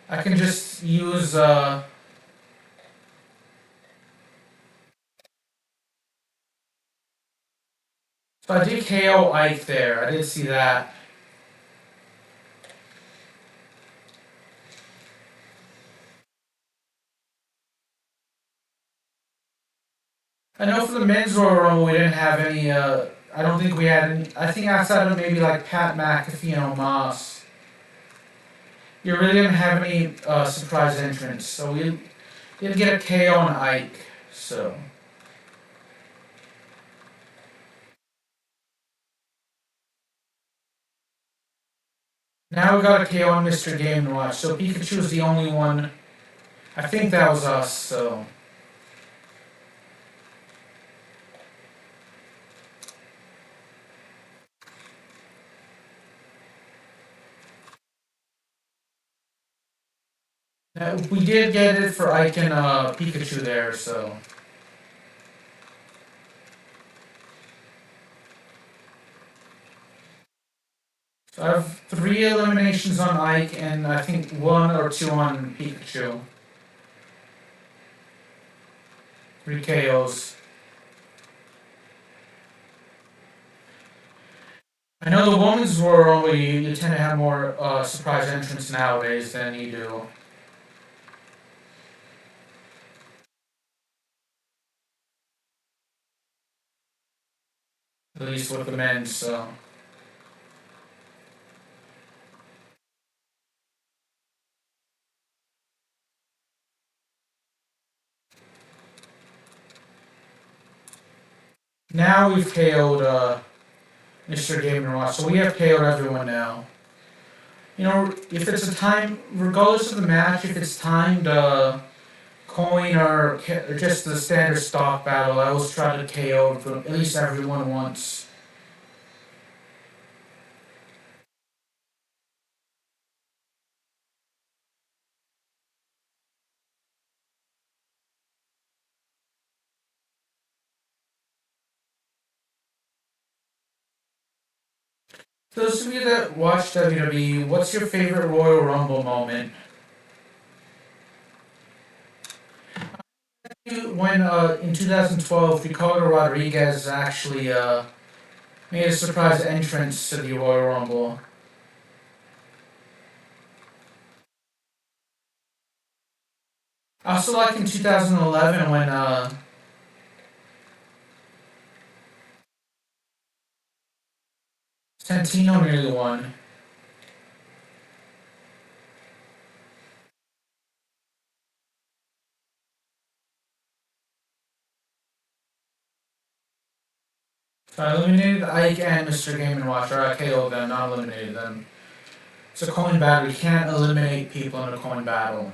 I can just use, so I did KO Ike there, I did see that. I know for the men's Royal Rumble we didn't have any, I don't think we had any, I think outside of maybe like Pat McAfee and Omos, you really didn't have any surprise entrants, so we did get a KO on Ike, so. Now we got a KO on Mr. Game & Watch, so Pikachu is the only one, I think that was us, so. We did get it for Ike and Pikachu there, so. So I have 3 eliminations on Ike and I think 1 or 2 on Pikachu. 3 KOs. I know the women's Royal Rumble, you tend to have more surprise entrants nowadays than you do. At least with the men, so. Now we've KO'd Mr. Game & Watch, so we have KO'd everyone now. If it's a time, regardless of the match, if it's timed coin or just the standard stock battle, I always try to KO at least everyone once. Those of you that watch WWE, what's your favorite Royal Rumble moment? When in 2012, Ricardo Rodriguez actually made a surprise entrance to the Royal Rumble. I also like in 2011 when Santino nearly won. So I eliminated Ike and Mr. Game & Watch, or I KO'd them, not eliminated them. It's a coin battle, you can't eliminate people in a coin battle.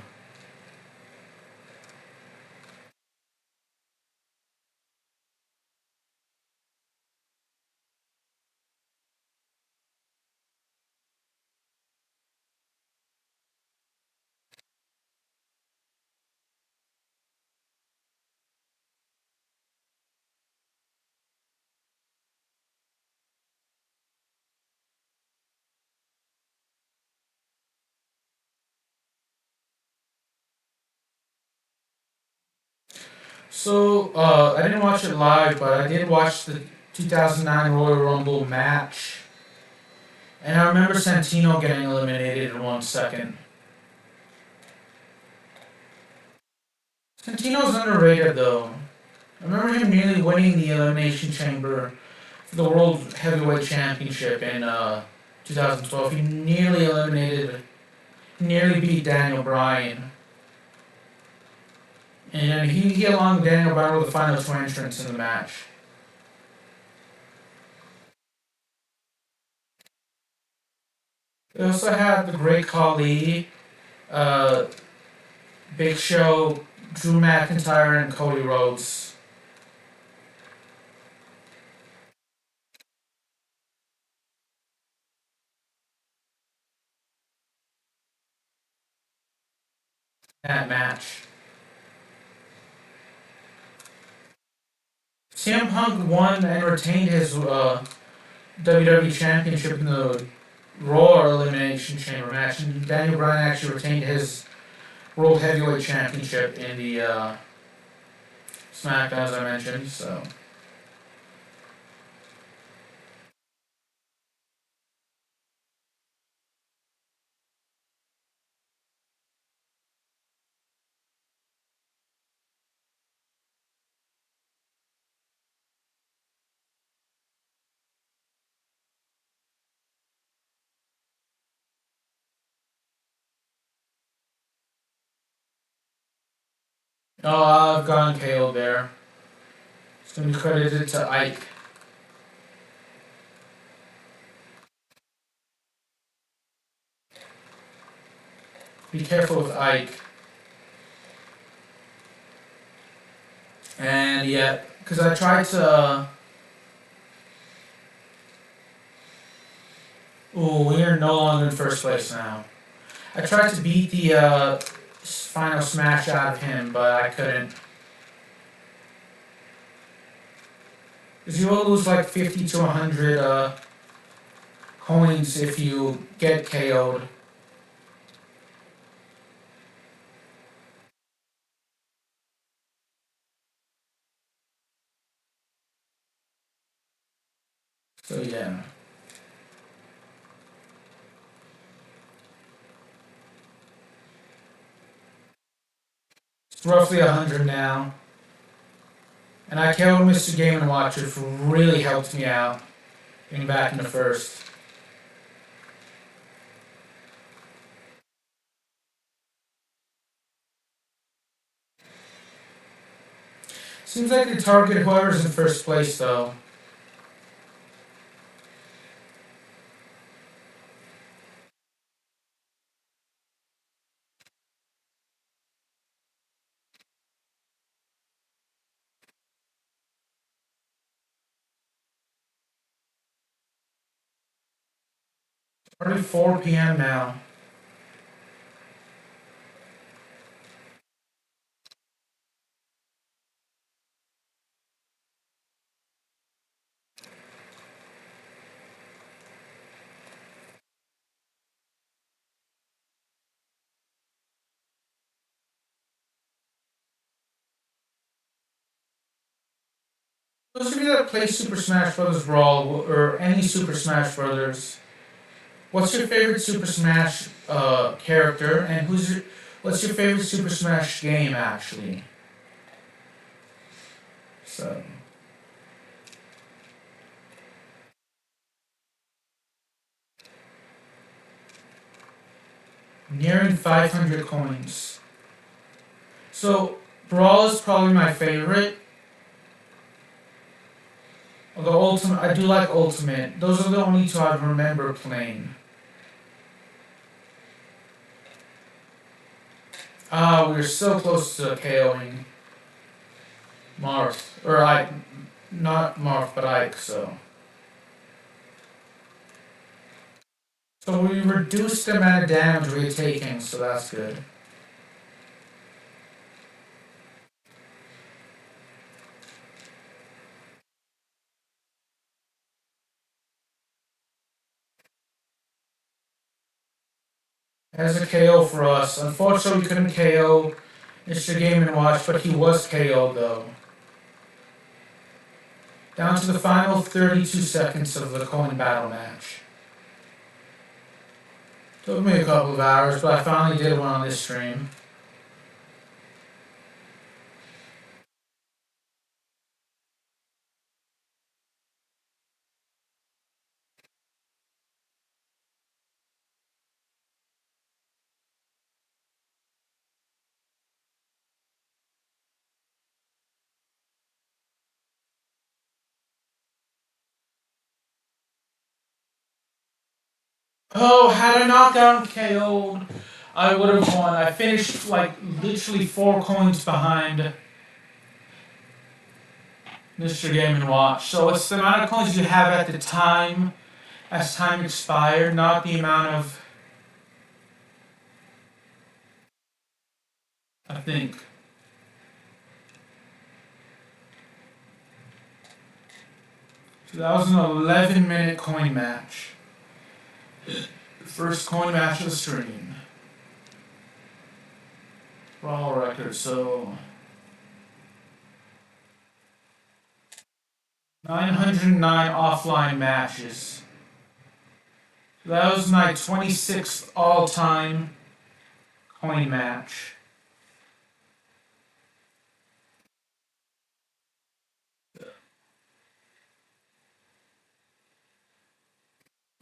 So, I didn't watch it live, but I did watch the 2009 Royal Rumble match. And I remember Santino getting eliminated in 1 second. Santino's underrated though. I remember him nearly winning the Elimination Chamber for the World Heavyweight Championship in 2012. He nearly beat Daniel Bryan. And he along with Daniel Bryan were the final two entrants in the match. They also had the Great Khali, uh, Big Show, Drew McIntyre, and Cody Rhodes. That match. CM Punk won and retained his WWE Championship in the Raw Elimination Chamber match, and Daniel Bryan actually retained his World Heavyweight Championship in the SmackDown, as I mentioned. So. Oh, I've gone KO there. It's going to be credited to Ike. Be careful with Ike. And yeah, because I tried to. Ooh, we are no longer in first place now. I tried to beat the final smash out of him, but I couldn't. Because you will lose like 50 to 100 coins if you get KO'd. So yeah. It's roughly 100 now. And I killed Mr. Game & Watch, which really helped me out getting back into first. Seems like they target whoever's in first place, though. Already 4 p.m. now. Those of you that play Super Smash Bros. Brawl or any Super Smash Brothers, what's your favorite Super Smash character, and what's your favorite Super Smash game actually? So. Nearing 500 coins. So, Brawl is probably my favorite. Although Ultimate, I do like Ultimate. Those are the only two I remember playing. Ah, we were so close to KOing Marth. Or Ike. Not Marth, but Ike, so. So we reduced the amount of damage we were taking, so that's good. As a KO for us. Unfortunately, we couldn't KO Mr. Game & Watch, but he was KO'd though. Down to the final 32 seconds of the coin battle match. Took me a couple of hours, but I finally did one on this stream. Oh, had I not gotten KO'd, I would have won. I finished like literally 4 coins behind Mr. Game and Watch. So it's the amount of coins you have at the time as time expired, not the amount of. I think. So that was an 11-minute coin match. First coin match of the stream. Brawl record, so 909 offline matches. That was my 26th all-time coin match.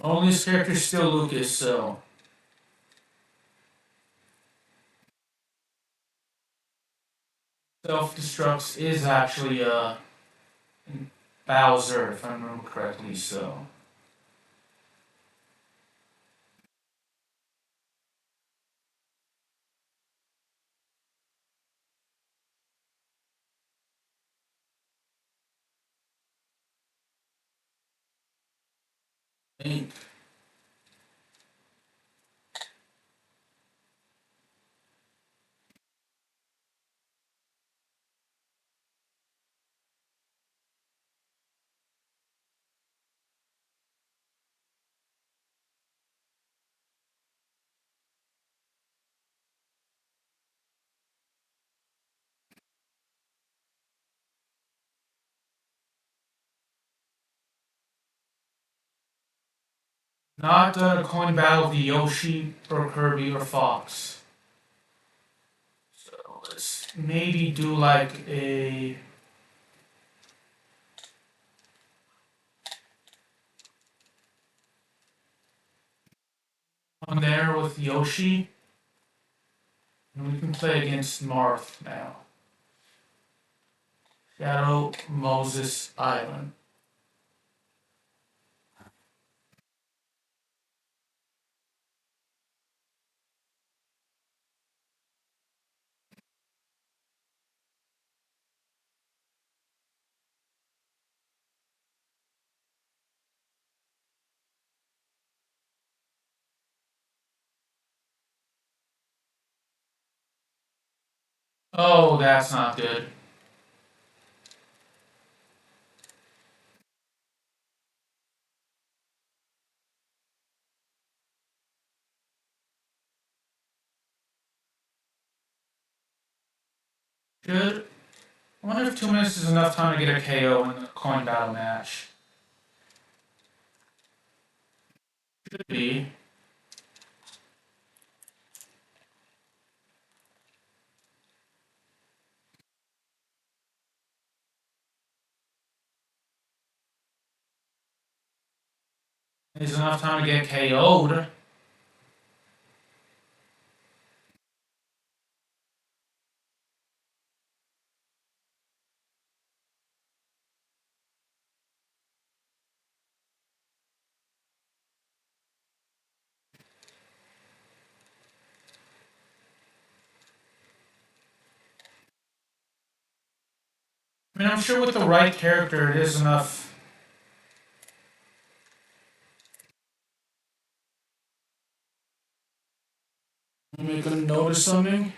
Only this character's still Lucas, so. Self-destructs is actually Bowser, if I remember correctly, so. I think. Not done a coin battle with Yoshi or Kirby or Fox. So let's maybe do like a. One there with Yoshi. And we can play against Marth now. Shadow Moses Island. Oh, that's not good. Good. I wonder if 2 minutes is enough time to get a KO in the coin battle match. Should be. Is enough time to get KO'd. I mean, I'm sure with the right character, it is enough. Make a note of something.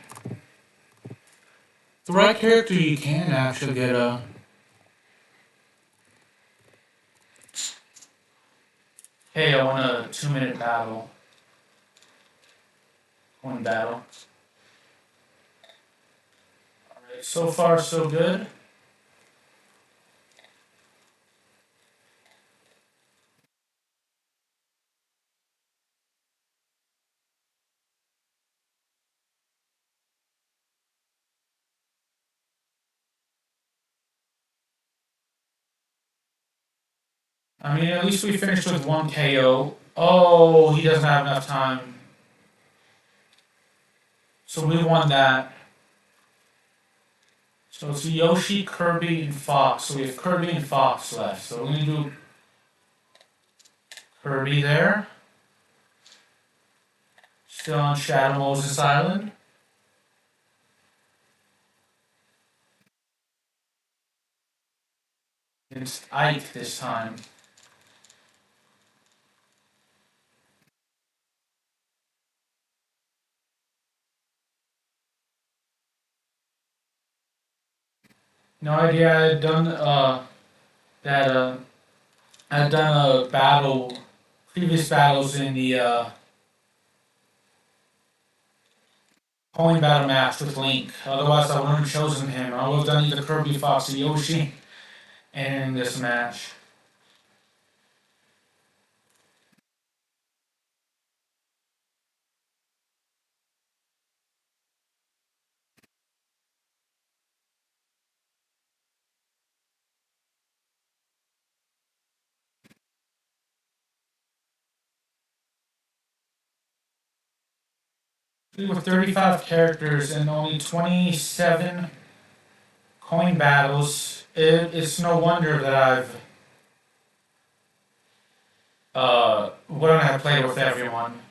The right character, you can actually get a. Hey, I want a 2-minute battle. One battle. Alright, so far so good. I mean, at least we finished with 1 KO. Oh, he doesn't have enough time. So we won that. So it's Yoshi, Kirby, and Fox. So we have Kirby and Fox left. So we're going to do Kirby there. Still on Shadow Moses Island. It's Ike this time. No idea I had done that I had done a battle, previous battles in the coin battle match with Link. Otherwise, I wouldn't have chosen him. I would have done either Kirby, Fox, or Yoshi in this match. With 35 characters and only 27 coin battles, it's no wonder that I've wouldn't have played with everyone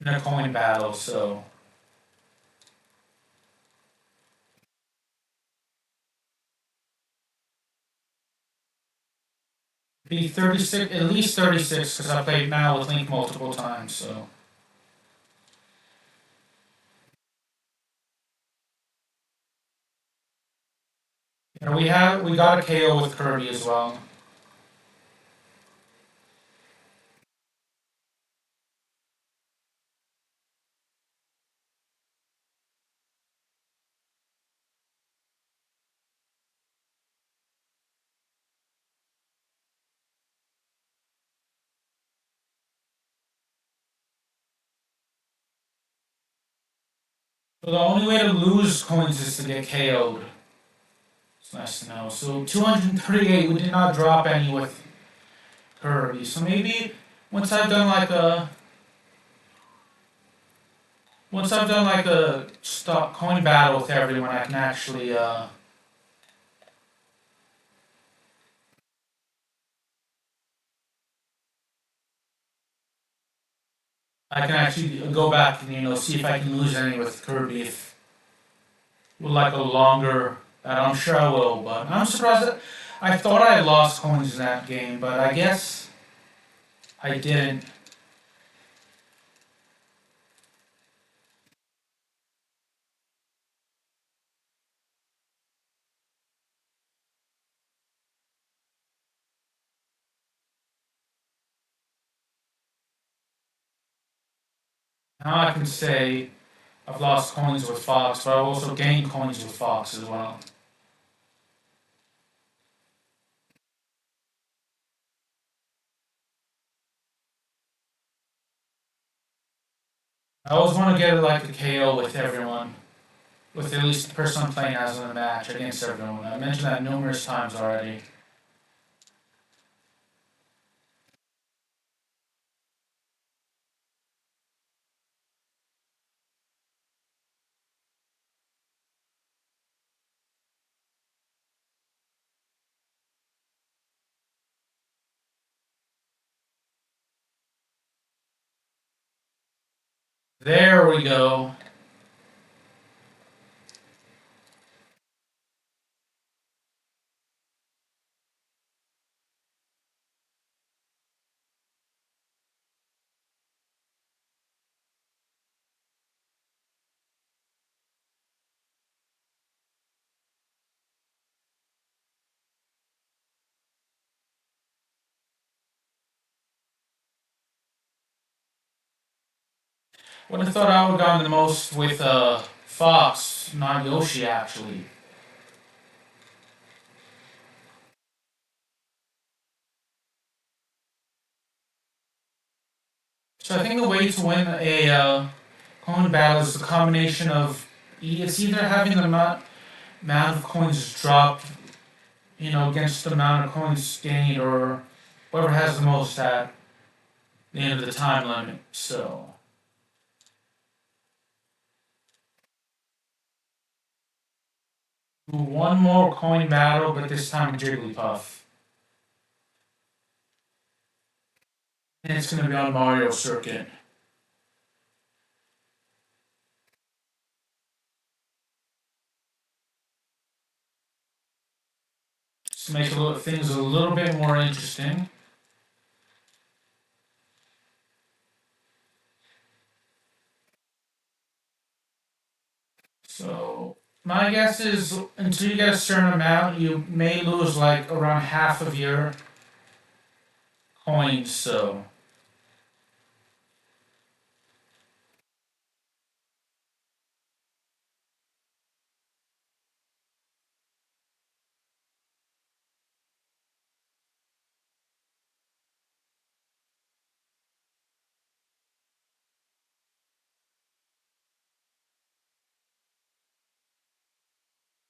in a coin battle. So be 36, at least 36, because I played now with Link multiple times. So. And we got a KO with Kirby as well. So the only way to lose coins is to get KO'd. It's nice to know. So 238, we did not drop any with Kirby. So maybe once I've done like a once I've done like a stock coin battle with everyone, I can actually go back and see if I can lose any with Kirby if with like a longer. And I'm sure I will, but I'm surprised that I thought I had lost coins in that game, but I guess I didn't. Now I can say I've lost coins with Fox, but I've also gained coins with Fox as well. I always want to get like a KO with everyone, with at least the person I'm playing as in a match against everyone. I mentioned that numerous times already. There we go. Would have thought I would have gone the most with Fox, not Yoshi actually. So I think the way to win a coin battle is a combination of it's either having the amount of coins dropped, against the amount of coins gained, or whoever has the most at the end of the time limit. So. do one more coin battle, but this time Jigglypuff. And it's gonna be on Mario Circuit. Just make things a little bit more interesting. So my guess is until you get a certain amount, you may lose like around half of your coins. So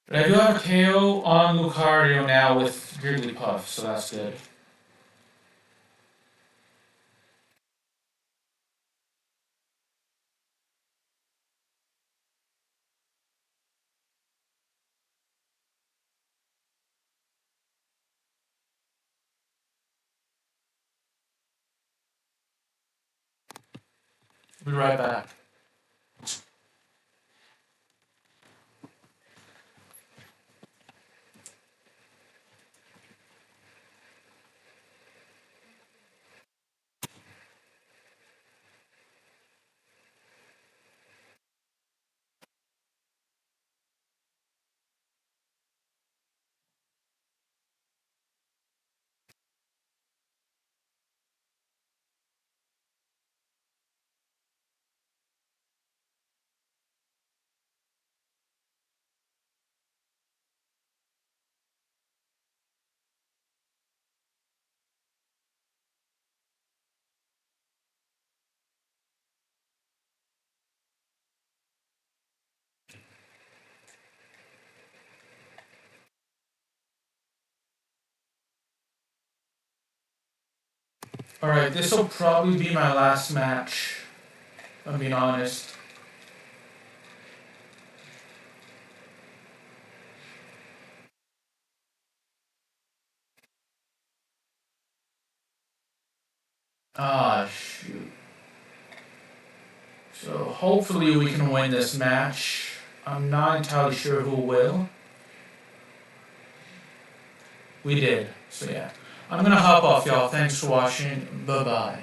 but I do have a KO on Lucario now with Jigglypuff, so that's good. Be right back. Alright, this will probably be my last match, if I'm being honest. Ah, shoot. So hopefully we can win this match. I'm not entirely sure who will. We did, so yeah. I'm gonna hop off, y'all. Thanks for watching. Bye-bye.